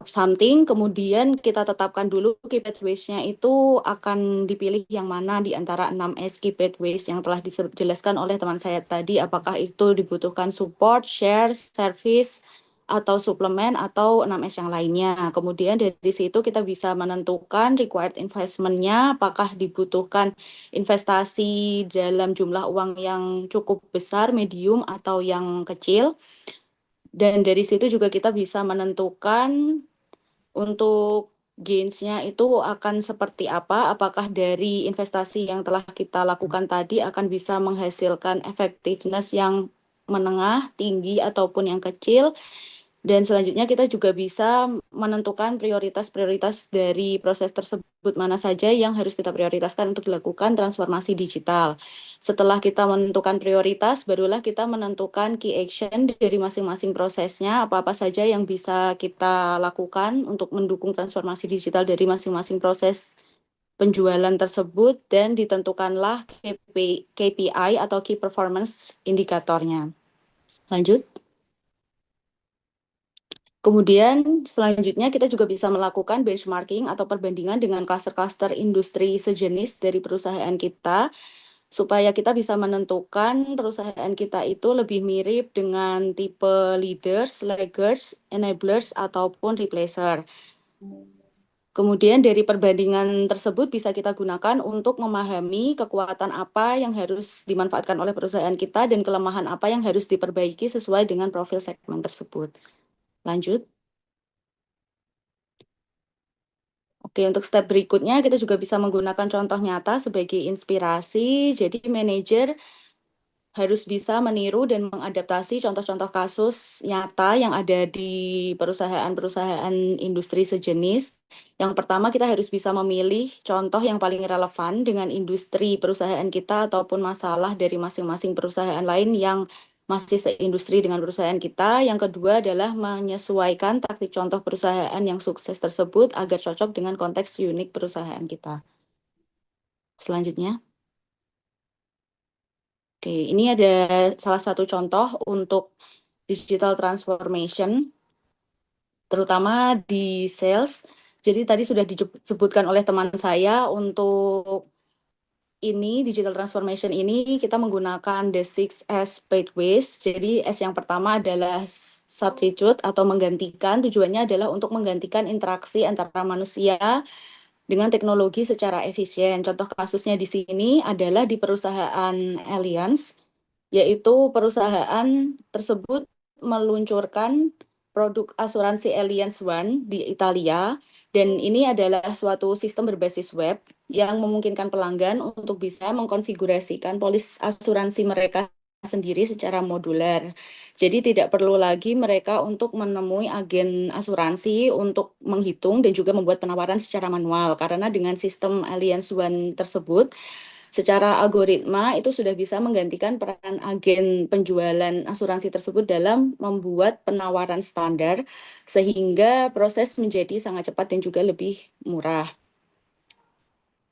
something, kemudian kita tetapkan dulu key pathways-nya itu akan dipilih yang mana di antara 6S key pathways yang telah dijelaskan oleh teman saya tadi, apakah itu dibutuhkan support, share, service, atau suplemen, atau 6S yang lainnya. Kemudian dari situ kita bisa menentukan required investment-nya, apakah dibutuhkan investasi dalam jumlah uang yang cukup besar, medium, atau yang kecil. Dan dari situ juga kita bisa menentukan untuk gains-nya itu akan seperti apa, apakah dari investasi yang telah kita lakukan tadi akan bisa menghasilkan effectiveness yang menengah, tinggi, ataupun yang kecil. Dan selanjutnya kita juga bisa menentukan prioritas-prioritas dari proses tersebut mana saja yang harus kita prioritaskan untuk dilakukan transformasi digital. Setelah kita menentukan prioritas, barulah kita menentukan key action dari masing-masing prosesnya, apa-apa saja yang bisa kita lakukan untuk mendukung transformasi digital dari masing-masing proses penjualan tersebut, dan ditentukanlah KPI atau Key Performance Indikatornya. Lanjut. Kemudian selanjutnya kita juga bisa melakukan benchmarking atau perbandingan dengan klaster-klaster industri sejenis dari perusahaan kita, supaya kita bisa menentukan perusahaan kita itu lebih mirip dengan tipe leaders, laggards, enablers, ataupun replacer. Kemudian dari perbandingan tersebut bisa kita gunakan untuk memahami kekuatan apa yang harus dimanfaatkan oleh perusahaan kita dan kelemahan apa yang harus diperbaiki sesuai dengan profil segmen tersebut. Lanjut. Oke, untuk step berikutnya kita juga bisa menggunakan contoh nyata sebagai inspirasi. Jadi manajer harus bisa meniru dan mengadaptasi contoh-contoh kasus nyata yang ada di perusahaan-perusahaan industri sejenis. Yang pertama, kita harus bisa memilih contoh yang paling relevan dengan industri perusahaan kita ataupun masalah dari masing-masing perusahaan lain yang masih seindustri dengan perusahaan kita. Yang kedua adalah menyesuaikan taktik contoh perusahaan yang sukses tersebut agar cocok dengan konteks unik perusahaan kita. Selanjutnya. Oke, ini ada salah satu contoh untuk digital transformation, terutama di sales. Jadi tadi sudah disebutkan oleh teman saya, untuk ini digital transformation ini kita menggunakan the 6S pathways. Jadi S yang pertama adalah substitute atau menggantikan. Tujuannya adalah untuk menggantikan interaksi antara manusia dengan teknologi secara efisien. Contoh kasusnya di sini adalah di perusahaan Allianz, yaitu perusahaan tersebut meluncurkan produk asuransi Allianz One di Italia, dan ini adalah suatu sistem berbasis web yang memungkinkan pelanggan untuk bisa mengkonfigurasikan polis asuransi mereka sendiri secara modular. Jadi tidak perlu lagi mereka untuk menemui agen asuransi untuk menghitung dan juga membuat penawaran secara manual, karena dengan sistem Allianz One tersebut secara algoritma itu sudah bisa menggantikan peran agen penjualan asuransi tersebut dalam membuat penawaran standar, sehingga proses menjadi sangat cepat dan juga lebih murah.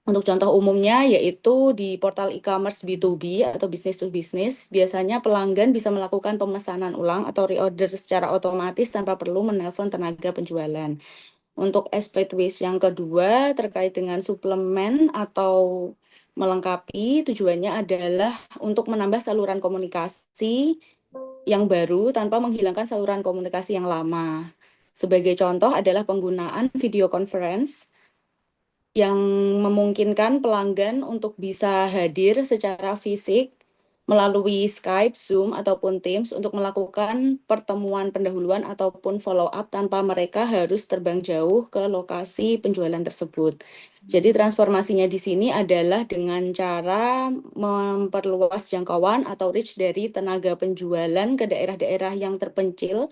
Untuk contoh umumnya yaitu di portal e-commerce B2B atau business to business, biasanya pelanggan bisa melakukan pemesanan ulang atau reorder secara otomatis tanpa perlu menelpon tenaga penjualan. Untuk split waste yang kedua terkait dengan suplemen atau melengkapi, tujuannya adalah untuk menambah saluran komunikasi yang baru tanpa menghilangkan saluran komunikasi yang lama. Sebagai contoh adalah penggunaan video conference yang memungkinkan pelanggan untuk bisa hadir secara fisik melalui Skype, Zoom, ataupun Teams untuk melakukan pertemuan pendahuluan ataupun follow up tanpa mereka harus terbang jauh ke lokasi penjualan tersebut. Jadi transformasinya di sini adalah dengan cara memperluas jangkauan atau reach dari tenaga penjualan ke daerah-daerah yang terpencil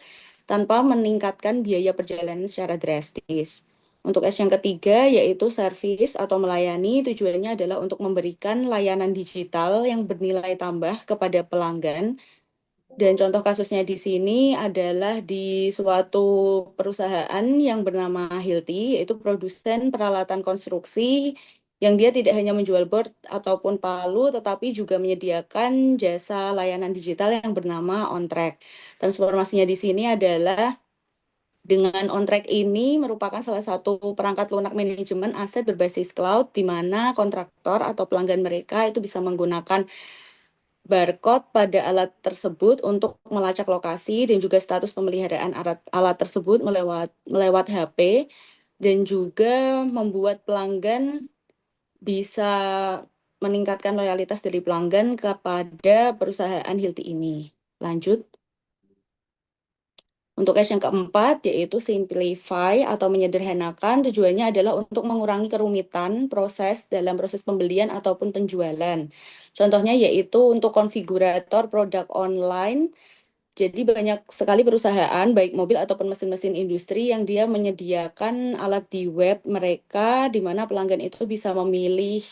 tanpa meningkatkan biaya perjalanan secara drastis. Untuk S yang ketiga yaitu service atau melayani, tujuannya adalah untuk memberikan layanan digital yang bernilai tambah kepada pelanggan. Dan contoh kasusnya di sini adalah di suatu perusahaan yang bernama Hilti, yaitu produsen peralatan konstruksi yang dia tidak hanya menjual board ataupun palu, tetapi juga menyediakan jasa layanan digital yang bernama OnTrack. Transformasinya di sini adalah dengan OnTrack ini merupakan salah satu perangkat lunak manajemen aset berbasis cloud di mana kontraktor atau pelanggan mereka itu bisa menggunakan barcode pada alat tersebut untuk melacak lokasi dan juga status pemeliharaan alat tersebut melewat HP dan juga membuat pelanggan bisa meningkatkan loyalitas dari pelanggan kepada perusahaan Hilti ini. Lanjut. Untuk S yang keempat, yaitu simplify atau menyederhanakan, tujuannya adalah untuk mengurangi kerumitan dalam proses pembelian ataupun penjualan. Contohnya yaitu untuk konfigurator produk online. Jadi banyak sekali perusahaan, baik mobil ataupun mesin-mesin industri yang dia menyediakan alat di web mereka, di mana pelanggan itu bisa memilih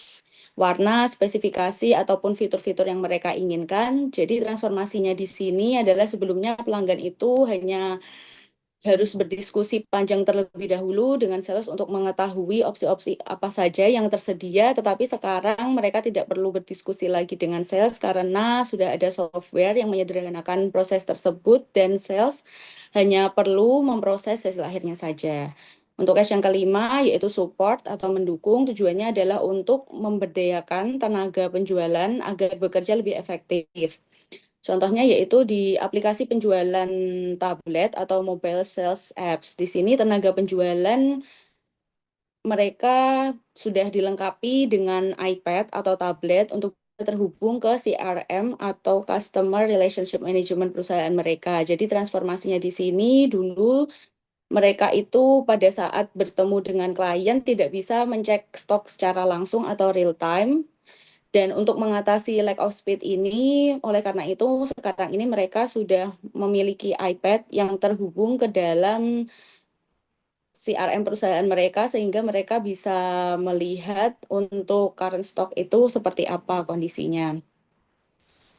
warna, spesifikasi, ataupun fitur-fitur yang mereka inginkan. Jadi transformasinya di sini adalah sebelumnya pelanggan itu hanya harus berdiskusi panjang terlebih dahulu dengan sales untuk mengetahui opsi-opsi apa saja yang tersedia, tetapi sekarang mereka tidak perlu berdiskusi lagi dengan sales karena sudah ada software yang menyederhanakan proses tersebut dan sales hanya perlu memproses hasil akhirnya saja. Untuk S yang kelima, yaitu support atau mendukung, tujuannya adalah untuk memberdayakan tenaga penjualan agar bekerja lebih efektif. Contohnya yaitu di aplikasi penjualan tablet atau mobile sales apps. Di sini tenaga penjualan mereka sudah dilengkapi dengan iPad atau tablet untuk terhubung ke CRM atau Customer Relationship Management perusahaan mereka. Jadi transformasinya di sini dulu mereka itu pada saat bertemu dengan klien tidak bisa mencek stok secara langsung atau real time. Dan untuk mengatasi lack of speed ini, oleh karena itu sekarang ini mereka sudah memiliki iPad yang terhubung ke dalam CRM perusahaan mereka sehingga mereka bisa melihat untuk current stock itu seperti apa kondisinya.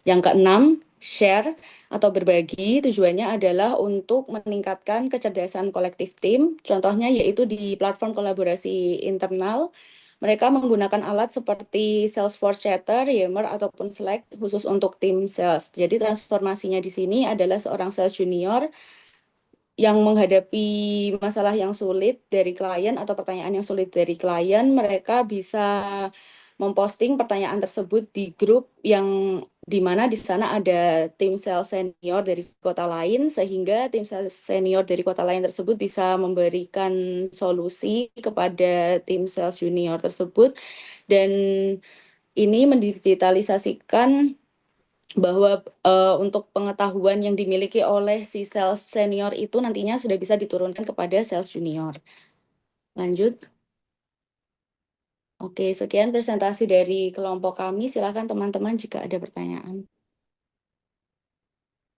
Yang keenam, share atau berbagi tujuannya adalah untuk meningkatkan kecerdasan kolektif tim. Contohnya yaitu di platform kolaborasi internal. Mereka menggunakan alat seperti Salesforce Chatter, Yammer, ataupun Slack khusus untuk tim sales. Jadi transformasinya di sini adalah seorang sales junior yang menghadapi masalah yang sulit dari klien atau pertanyaan yang sulit dari klien, mereka bisa memposting pertanyaan tersebut di grup yang di mana di sana ada tim sales senior dari kota lain, sehingga tim sales senior dari kota lain tersebut bisa memberikan solusi kepada tim sales junior tersebut, dan ini mendigitalisasikan bahwa untuk pengetahuan yang dimiliki oleh si sales senior itu nantinya sudah bisa diturunkan kepada sales junior. Lanjut. Oke, sekian presentasi dari kelompok kami. Silakan teman-teman jika ada pertanyaan.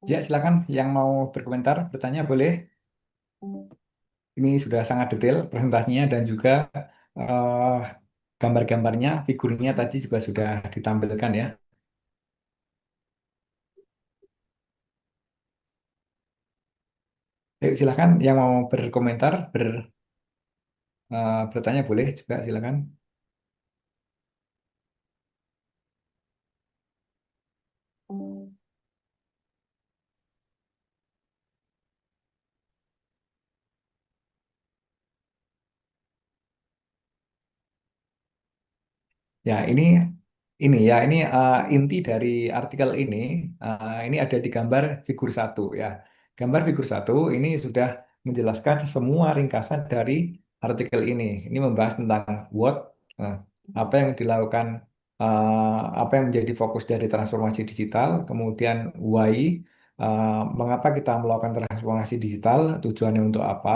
Ya, silakan yang mau berkomentar, bertanya boleh. Ini sudah sangat detail presentasinya dan juga eh, gambar-gambarnya, figurnya tadi juga sudah ditampilkan ya. Yuk, silakan yang mau berkomentar, bertanya boleh juga silakan. Ya, ini inti dari artikel ini ada di gambar figur satu ya. Gambar figur satu ini sudah menjelaskan semua ringkasan dari artikel ini. Ini membahas tentang what, eh, apa yang dilakukan, apa yang menjadi fokus dari transformasi digital, kemudian why, mengapa kita melakukan transformasi digital, tujuannya untuk apa.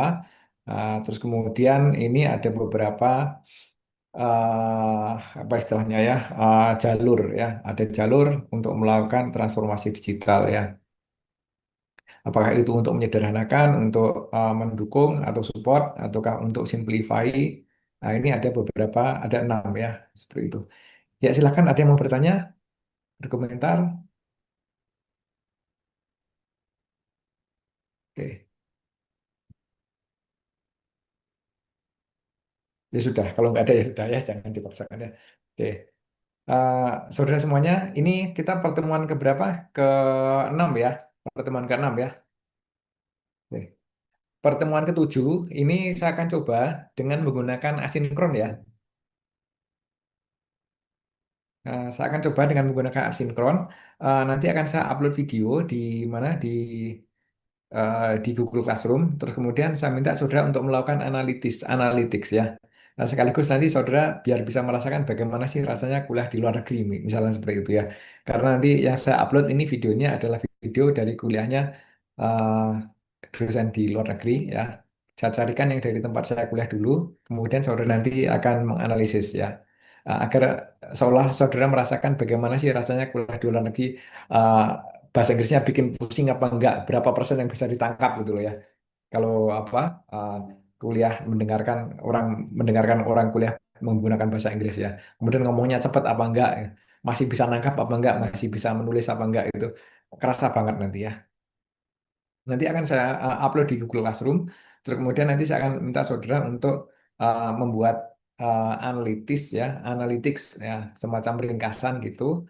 Terus kemudian ini ada beberapa apa istilahnya ya, jalur ya, ada jalur untuk melakukan transformasi digital ya. Apakah itu untuk menyederhanakan, untuk mendukung atau support, ataukah untuk simplify? Nah, ini ada beberapa, ada 6 ya, seperti itu. Ya, silakan ada yang mau bertanya, berkomentar. Oke, ya sudah. Kalau nggak ada ya sudah ya, jangan dipaksakan ya. Oke. Eh, Saudara semuanya, ini kita pertemuan keberapa? Ke-6 ya, pertemuan ke-6 ya. Oke. Pertemuan ketujuh ini saya akan coba dengan menggunakan asinkron ya. Saya akan coba dengan menggunakan asinkron. Nanti akan saya upload video di mana di Google Classroom. Terus kemudian saya minta saudara untuk melakukan analytics ya. Nah, sekaligus nanti saudara biar bisa merasakan bagaimana sih rasanya kuliah di luar negeri, misalnya seperti itu ya. Karena nanti yang saya upload ini videonya adalah video dari kuliahnya eh, dosen di luar negeri ya. Saya carikan yang dari tempat saya kuliah dulu, kemudian saudara nanti akan menganalisis ya. Agar seolah saudara merasakan bagaimana sih rasanya kuliah di luar negeri, eh, bahasa Inggrisnya bikin pusing apa enggak, berapa persen yang bisa ditangkap gitu loh ya. Kalau apa, uh, kuliah mendengarkan orang kuliah menggunakan bahasa Inggris ya. Kemudian ngomongnya cepat apa enggak, ya. Masih bisa nangkap apa enggak, masih bisa menulis apa enggak, itu kerasa banget nanti ya. Nanti akan saya upload di Google Classroom. Terus kemudian nanti saya akan minta saudara untuk membuat analytics ya, semacam ringkasan gitu.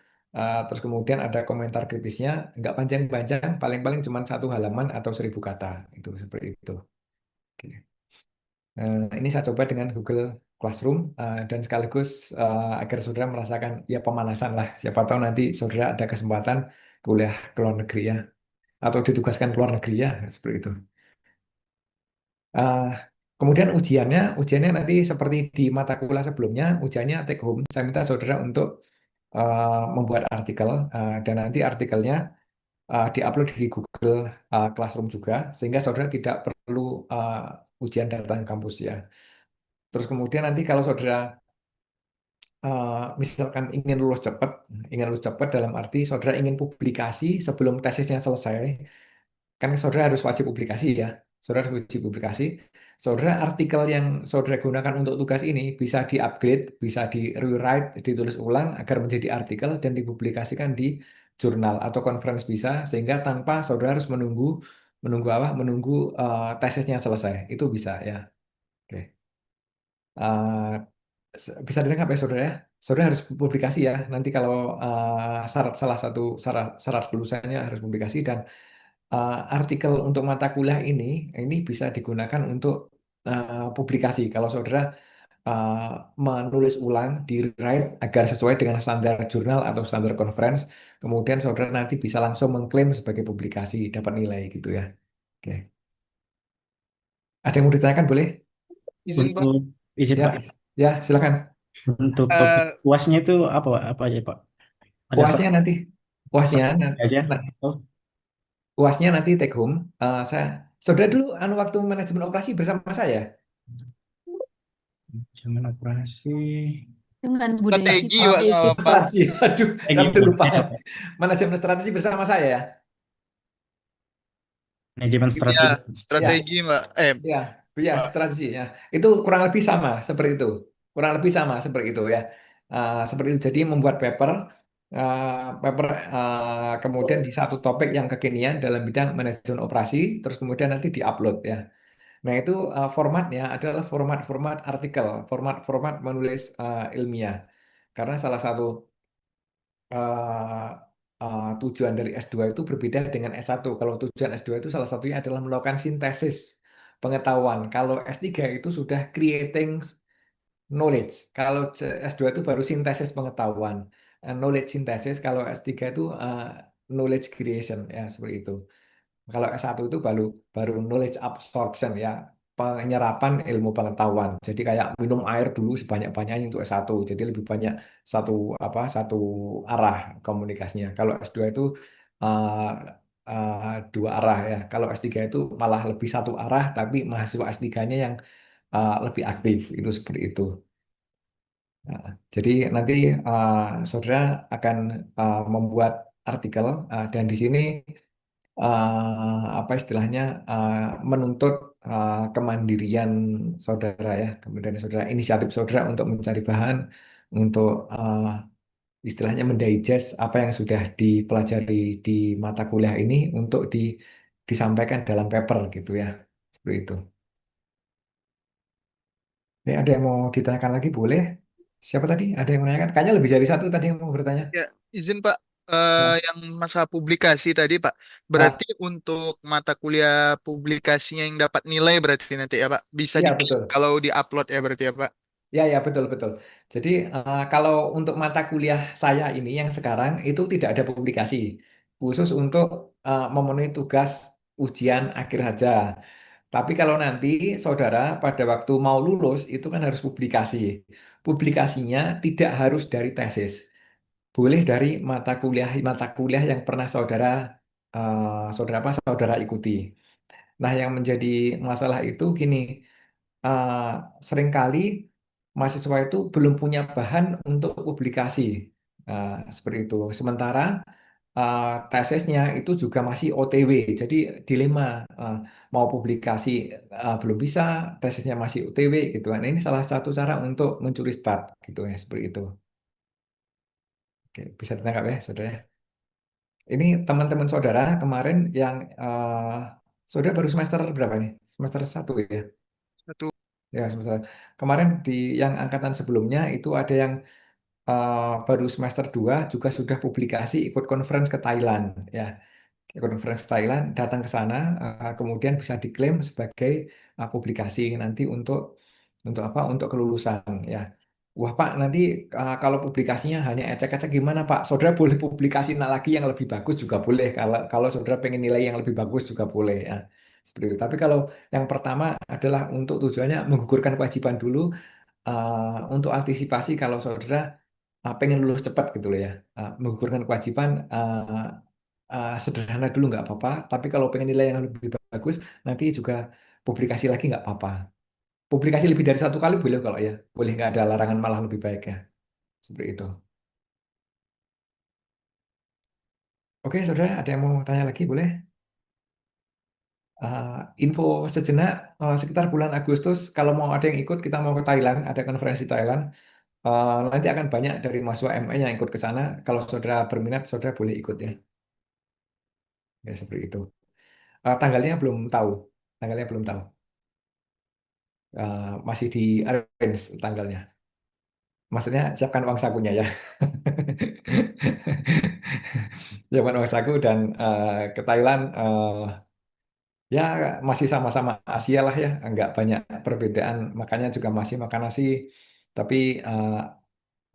Terus kemudian ada komentar kritisnya, nggak panjang-panjang, paling-paling cuma 1 halaman atau 1.000 kata, itu seperti itu. Oke. Ini saya coba dengan Google Classroom dan sekaligus agar saudara merasakan ya pemanasan lah. Siapa tahu nanti saudara ada kesempatan kuliah ke luar negeri ya, atau ditugaskan ke luar negeri ya, seperti itu. Ah, Kemudian ujiannya nanti seperti di mata kuliah sebelumnya, ujiannya take home. Saya minta saudara untuk membuat artikel dan nanti artikelnya diupload di Google Classroom juga, sehingga saudara tidak perlu ujian datang ke kampus ya. Terus kemudian nanti kalau saudara misalkan ingin lulus cepat dalam arti saudara ingin publikasi sebelum tesisnya selesai, kan saudara harus wajib publikasi ya. Saudara harus wajib publikasi. Saudara artikel yang saudara gunakan untuk tugas ini bisa di-upgrade, bisa di-rewrite, ditulis ulang agar menjadi artikel dan dipublikasikan di jurnal atau conference bisa, sehingga tanpa saudara harus menunggu menunggu apa? Menunggu tesisnya selesai. Itu bisa ya. Oke. Eh, Bisa ditangkap ya saudara ya. Saudara harus publikasi ya. Nanti kalau salah satu syarat lulusannya harus publikasi, dan artikel untuk mata kuliah ini bisa digunakan untuk publikasi. Kalau saudara uh, menulis ulang di write agar sesuai dengan standar jurnal atau standar conference, kemudian saudara nanti bisa langsung mengklaim sebagai publikasi, dapat nilai gitu ya. Oke. Ada yang mau ditanyakan boleh? Izin Pak. Untuk izin Ya, Pak, ya silakan. untuk topik Eh, UASnya itu apa aja Pak? Ada Puasnya nanti, puasnya, satu aja? Oh, UASnya nanti take home. Saudara dulu waktu manajemen operasi bersama saya. jangan operasi. Dengan budaya strategi kita. Pak sama Pak. Strategi, aduh, sampai Gimana? lupa. Manajemen strategi bersama saya ya. Manajemen Ya, strategi. strategi Pak. Ya, ya, Pak. strategi ya. Itu kurang lebih sama seperti itu. Kurang lebih sama seperti itu ya. Seperti itu. Jadi membuat paper kemudian di satu topik yang kekinian dalam bidang manajemen operasi, terus kemudian nanti diupload ya. Nah, itu formatnya adalah format-format artikel, format-format menulis ilmiah. Karena salah satu tujuan dari S2 itu berbeda dengan S1. Kalau tujuan S2 itu salah satunya adalah melakukan sintesis pengetahuan. Kalau S3 itu sudah creating knowledge. Kalau S2 itu baru sintesis pengetahuan. Knowledge synthesis, kalau S3 itu knowledge creation ya seperti itu. Kalau S1 itu baru baru knowledge absorption ya, penyerapan ilmu pengetahuan. Jadi kayak minum air dulu sebanyak-banyaknya untuk S1. Jadi lebih banyak satu arah komunikasinya. Kalau S2 itu uh, dua arah ya. Kalau S3 itu malah lebih satu arah tapi mahasiswa S3-nya yang lebih aktif itu seperti itu. Nah, jadi nanti uh, saudara akan membuat artikel dan di sini apa istilahnya menuntut kemandirian saudara ya, kemudian saudara inisiatif saudara untuk mencari bahan untuk istilahnya mendigest apa yang sudah dipelajari di mata kuliah ini untuk disampaikan dalam paper gitu ya, seperti itu. Ini ada yang mau ditanyakan lagi boleh? Siapa tadi? Ada yang menanyakan? Kayaknya lebih dari satu tadi yang mau bertanya. Ya, izin Pak, Ya, yang masalah publikasi tadi Pak, berarti ah, untuk mata kuliah publikasinya yang dapat nilai berarti nanti ya Pak, bisa ya diklik betul. kalau di-upload ya berarti ya Pak. Ya, ya, betul, betul. Jadi, kalau untuk mata kuliah saya ini yang sekarang itu tidak ada publikasi, khusus untuk memenuhi tugas ujian akhir saja. Tapi kalau nanti saudara pada waktu mau lulus itu kan harus publikasi. Publikasinya tidak harus dari tesis, boleh dari mata kuliah yang pernah saudara ikuti. Nah, yang menjadi masalah itu gini, eh, seringkali mahasiswa itu belum punya bahan untuk publikasi. Seperti itu. Sementara tesisnya itu juga masih OTW, jadi dilema, eh, mau publikasi belum bisa, tesisnya masih OTW gitu kan. Nah, ini salah satu cara untuk mencuri start gitu ya, seperti itu. Oke, bisa ditangkap ya, saudara. Ini teman-teman saudara kemarin yang saudara baru semester berapa nih? Semester satu ya? Satu. Ya, semester. Kemarin di yang angkatan sebelumnya itu ada yang baru semester 2 juga sudah publikasi ikut conference ke Thailand ya. Ikut conference Thailand datang ke sana kemudian bisa diklaim sebagai publikasi nanti untuk apa? Untuk kelulusan ya. Wah Pak, nanti kalau publikasinya hanya ecek-ecek gimana Pak? Saudara boleh publikasi lagi yang lebih bagus juga boleh. Kalau kalau saudara pengen nilai yang lebih bagus juga boleh ya. Seperti itu. Tapi kalau yang pertama adalah untuk tujuannya menggugurkan kewajiban dulu, untuk antisipasi kalau saudara pengen lulus cepat gitu loh ya. Menggugurkan kewajiban sederhana dulu nggak apa-apa. Tapi kalau pengen nilai yang lebih bagus, nanti juga publikasi lagi nggak apa-apa. Publikasi lebih dari satu kali boleh kalau ya. Boleh nggak ada larangan malah lebih baik ya. Seperti itu. Oke, saudara, ada yang mau tanya lagi boleh? Uh, Info sejenak, sekitar bulan Agustus, kalau mau ada yang ikut, kita mau ke Thailand, ada konferensi Thailand. Nanti akan banyak dari mahasiswa MA yang ikut ke sana. Kalau saudara berminat, saudara boleh ikut ya. Ya, seperti itu. Tanggalnya belum tahu. Tanggalnya belum tahu. Masih di arrange tanggalnya. Maksudnya siapkan uang sakunya ya. Siapkan uang saku dan ke Thailand. Ya masih sama-sama Asia lah ya, nggak banyak perbedaan. Makanya juga masih makan nasi. Tapi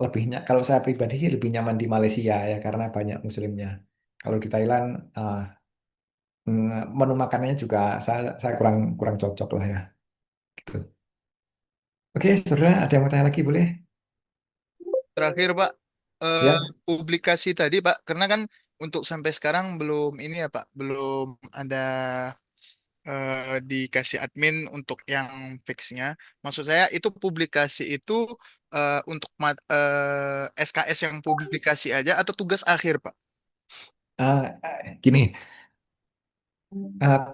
lebihnya, kalau saya pribadi sih lebih nyaman di Malaysia ya karena banyak Muslimnya. Kalau di Thailand menu makanannya juga saya kurang kurang cocok lah ya. Gitu. Oke, saudara, ada yang mau tanya lagi boleh? Terakhir Pak, eh, Ya. publikasi tadi Pak, karena kan untuk sampai sekarang belum ini ya Pak, belum ada dikasih admin untuk yang fixnya. Maksud saya itu publikasi itu untuk SKS yang publikasi aja atau tugas akhir Pak? Gini,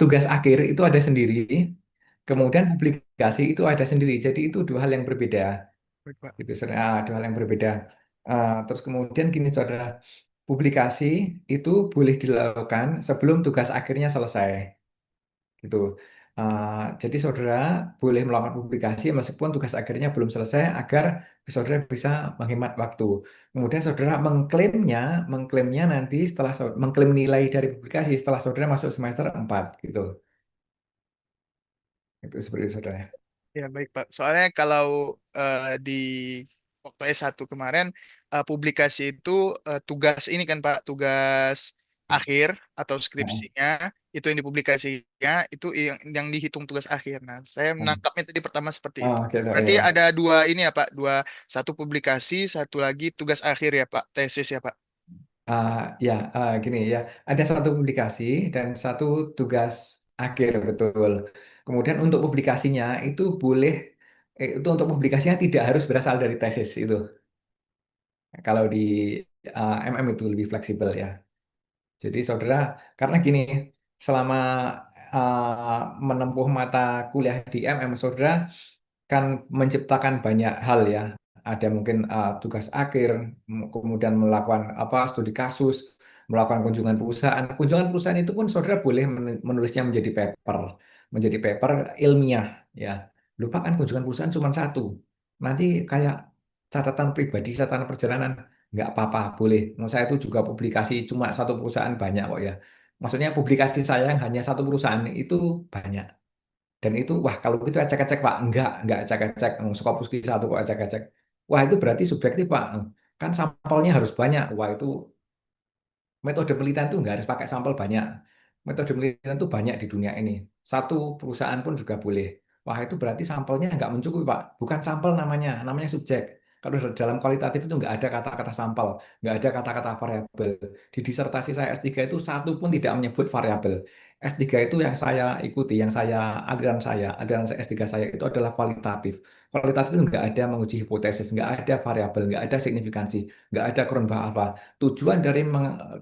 tugas akhir itu ada sendiri, kemudian publikasi itu ada sendiri. Jadi itu dua hal yang berbeda. Baik, Pak. Gitu, dua hal yang berbeda. Terus kemudian gini, saudara, publikasi itu boleh dilakukan sebelum tugas akhirnya selesai. Gitu. Jadi saudara boleh melakukan publikasi meskipun tugas akhirnya belum selesai agar saudara bisa menghemat waktu. Kemudian saudara mengklaimnya nanti setelah mengklaim nilai dari publikasi setelah saudara masuk semester 4 gitu. Itu seperti itu saudara. Ya baik Pak. Soalnya kalau di waktu S1 kemarin publikasi itu tugas ini kan Pak, tugas akhir atau Nah, skripsinya itu yang dipublikasinya itu yang dihitung tugas akhir. Nah, saya menangkapnya tadi pertama seperti itu. gitu Berarti ya. ada dua ini ya Pak, satu publikasi, satu lagi tugas akhir ya Pak, tesis ya Pak. Ya, gini ya, ada satu publikasi dan satu tugas akhir, betul. Kemudian untuk publikasinya itu boleh, itu untuk publikasinya tidak harus berasal dari tesis itu. Kalau di MM itu lebih fleksibel ya. Jadi saudara, karena gini, selama menempuh mata kuliah di MM, saudara kan menciptakan banyak hal ya. Ada mungkin tugas akhir, kemudian melakukan apa studi kasus, melakukan kunjungan perusahaan. Kunjungan perusahaan itu pun saudara boleh menulisnya menjadi paper ilmiah ya. Lupakan kunjungan perusahaan cuma satu. Nanti kayak catatan pribadi, catatan perjalanan nggak apa-apa, boleh. Menurut saya itu juga publikasi cuma satu perusahaan banyak kok ya. Maksudnya publikasi saya yang hanya satu perusahaan itu banyak. Dan itu, wah kalau gitu ecek-ecek Pak. Enggak ecek-ecek. Skopus satu kok ecek-ecek. Wah itu berarti subjektif Pak. Kan sampelnya harus banyak. Wah itu metode penelitian itu nggak harus pakai sampel banyak. Metode penelitian itu banyak di dunia ini. Satu perusahaan pun juga boleh. Wah, itu berarti sampelnya nggak mencukupi, Pak. Bukan sampel namanya subjek. Kalau dalam kualitatif itu nggak ada kata-kata sampel, nggak ada kata-kata variabel. Di disertasi saya S3 itu satu pun tidak menyebut variabel. S3 itu yang saya ikuti, aliran saya S3 saya itu adalah kualitatif. Kualitatif itu nggak ada menguji hipotesis, nggak ada variabel, nggak ada signifikansi, nggak ada Cronbach alpha. Tujuan dari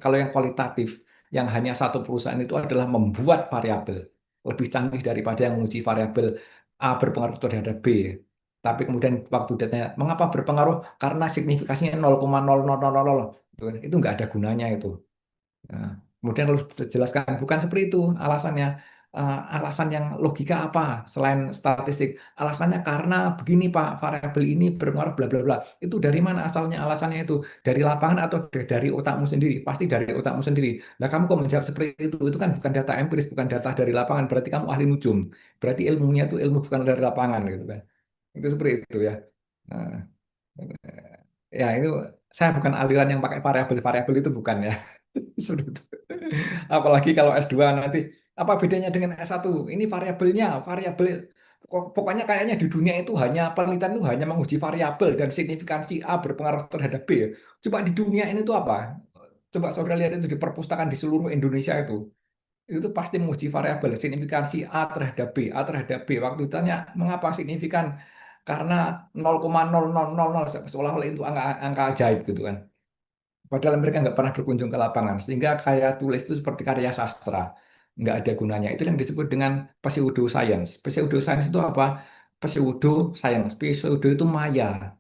kalau yang kualitatif, yang hanya satu perusahaan itu adalah membuat variabel lebih canggih daripada yang menguji variabel A berpengaruh terhadap B. Tapi kemudian waktu datanya, mengapa berpengaruh? Karena signifikasinya 0,0000. Itu nggak ada gunanya itu. Nah, kemudian harus dijelaskan bukan seperti itu alasannya. Alasan yang logika apa selain statistik? Alasannya karena begini Pak, variabel ini berpengaruh bla bla bla. Itu dari mana asalnya alasannya itu? Dari lapangan atau dari otakmu sendiri? Pasti dari otakmu sendiri. Nah, kamu kok menjawab seperti itu? Itu kan bukan data empiris, bukan data dari lapangan. Berarti kamu ahli nujum. Berarti ilmunya itu ilmu bukan dari lapangan gitu kan. Itu seperti itu ya. Nah, ya itu saya bukan aliran yang pakai variabel-variabel itu bukan ya. Sudah itu. Apalagi kalau S2 nanti apa bedanya dengan S1? Ini variabelnya, variabel pokoknya kayaknya di dunia itu hanya penelitian itu hanya menguji variabel dan signifikansi A berpengaruh terhadap B. Coba di dunia ini tuh apa? Coba saudara lihat itu di perpustakaan di seluruh Indonesia itu pasti menguji variabel signifikansi A terhadap B, A terhadap B. Waktu ditanya mengapa signifikan? Karena 0,0000 seolah-olah itu angka ajaib gitu kan. Padahal mereka nggak pernah berkunjung ke lapangan, sehingga karya tulis itu seperti karya sastra, nggak ada gunanya. Itu yang disebut dengan pseudoscience. Pseudoscience itu apa? Pseudoscience, pseudo itu maya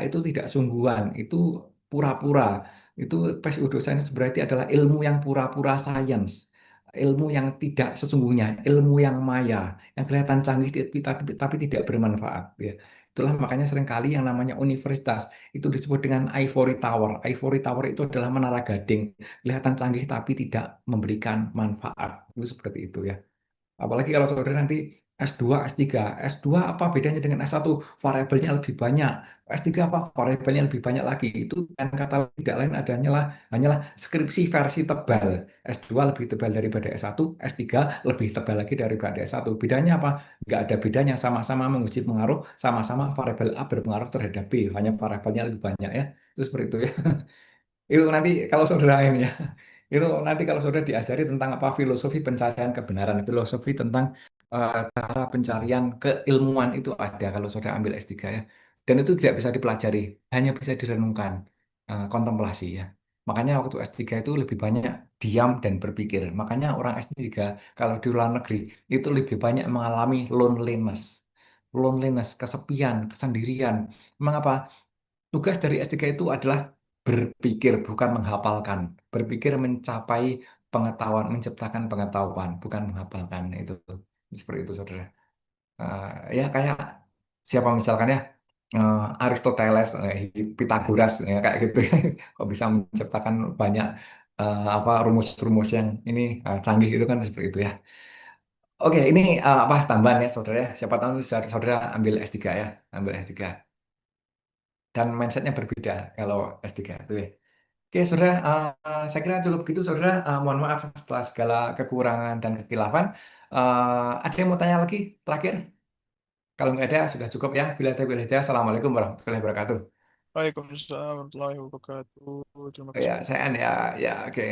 itu tidak sungguhan, itu pura-pura. Itu pseudoscience berarti adalah ilmu yang pura-pura science, ilmu yang tidak sesungguhnya, ilmu yang maya, yang kelihatan canggih tapi tidak bermanfaat. Ya. Itulah makanya seringkali yang namanya universitas itu disebut dengan ivory tower. Ivory tower itu adalah menara gading, kelihatan canggih tapi tidak memberikan manfaat. Itu seperti itu ya. Apalagi kalau saudara nanti S2, S3. S2 apa bedanya dengan S1? Variabelnya lebih banyak. S3 apa? Variabelnya lebih banyak lagi. Itu dengan kata tidak lain hanyalah skripsi versi tebal. S2 lebih tebal daripada S1, S3 lebih tebal lagi daripada S1. Bedanya apa? Nggak ada bedanya. Sama-sama menguji pengaruh, sama-sama variabel A berpengaruh terhadap B. Hanya variabelnya lebih banyak ya. Itu seperti itu ya. Itu nanti kalau saudara ini ya. Itu nanti kalau sudah diajari tentang apa filosofi pencarian kebenaran, filosofi tentang cara pencarian keilmuan itu ada kalau sudah ambil S3 ya. Dan itu tidak bisa dipelajari, hanya bisa direnungkan, kontemplasi ya. Makanya waktu S3 itu lebih banyak diam dan berpikir. Makanya orang S3 kalau di luar negeri itu lebih banyak mengalami loneliness. Loneliness, kesepian, kesendirian. Mengapa? Tugas dari S3 itu adalah berpikir, bukan menghafalkan. Berpikir mencapai pengetahuan, menciptakan pengetahuan, bukan menghafalkan. Itu seperti itu, saudara. Ya kayak siapa misalkan ya Aristoteles, Pythagoras, ya, kayak gitu ya. Kok bisa menciptakan banyak apa rumus-rumus yang ini canggih itu kan seperti itu ya. Oke, ini apa tambahan ya saudara ya. Siapa tahu saudara ambil S3 ya, ambil S3. Dan mindsetnya berbeda kalau S3 itu ya. Oke, saudara, saya kira cukup gitu, saudara. Mohon maaf setelah segala kekurangan dan kekhilafan. Ada yang mau tanya lagi terakhir? Kalau nggak ada, sudah cukup ya. Bila ada, bila ada. Assalamualaikum warahmatullahi wabarakatuh. Waalaikumsalam warahmatullahi wabarakatuh. Terima kasih Ya, banyak. saya ya, ya, oke.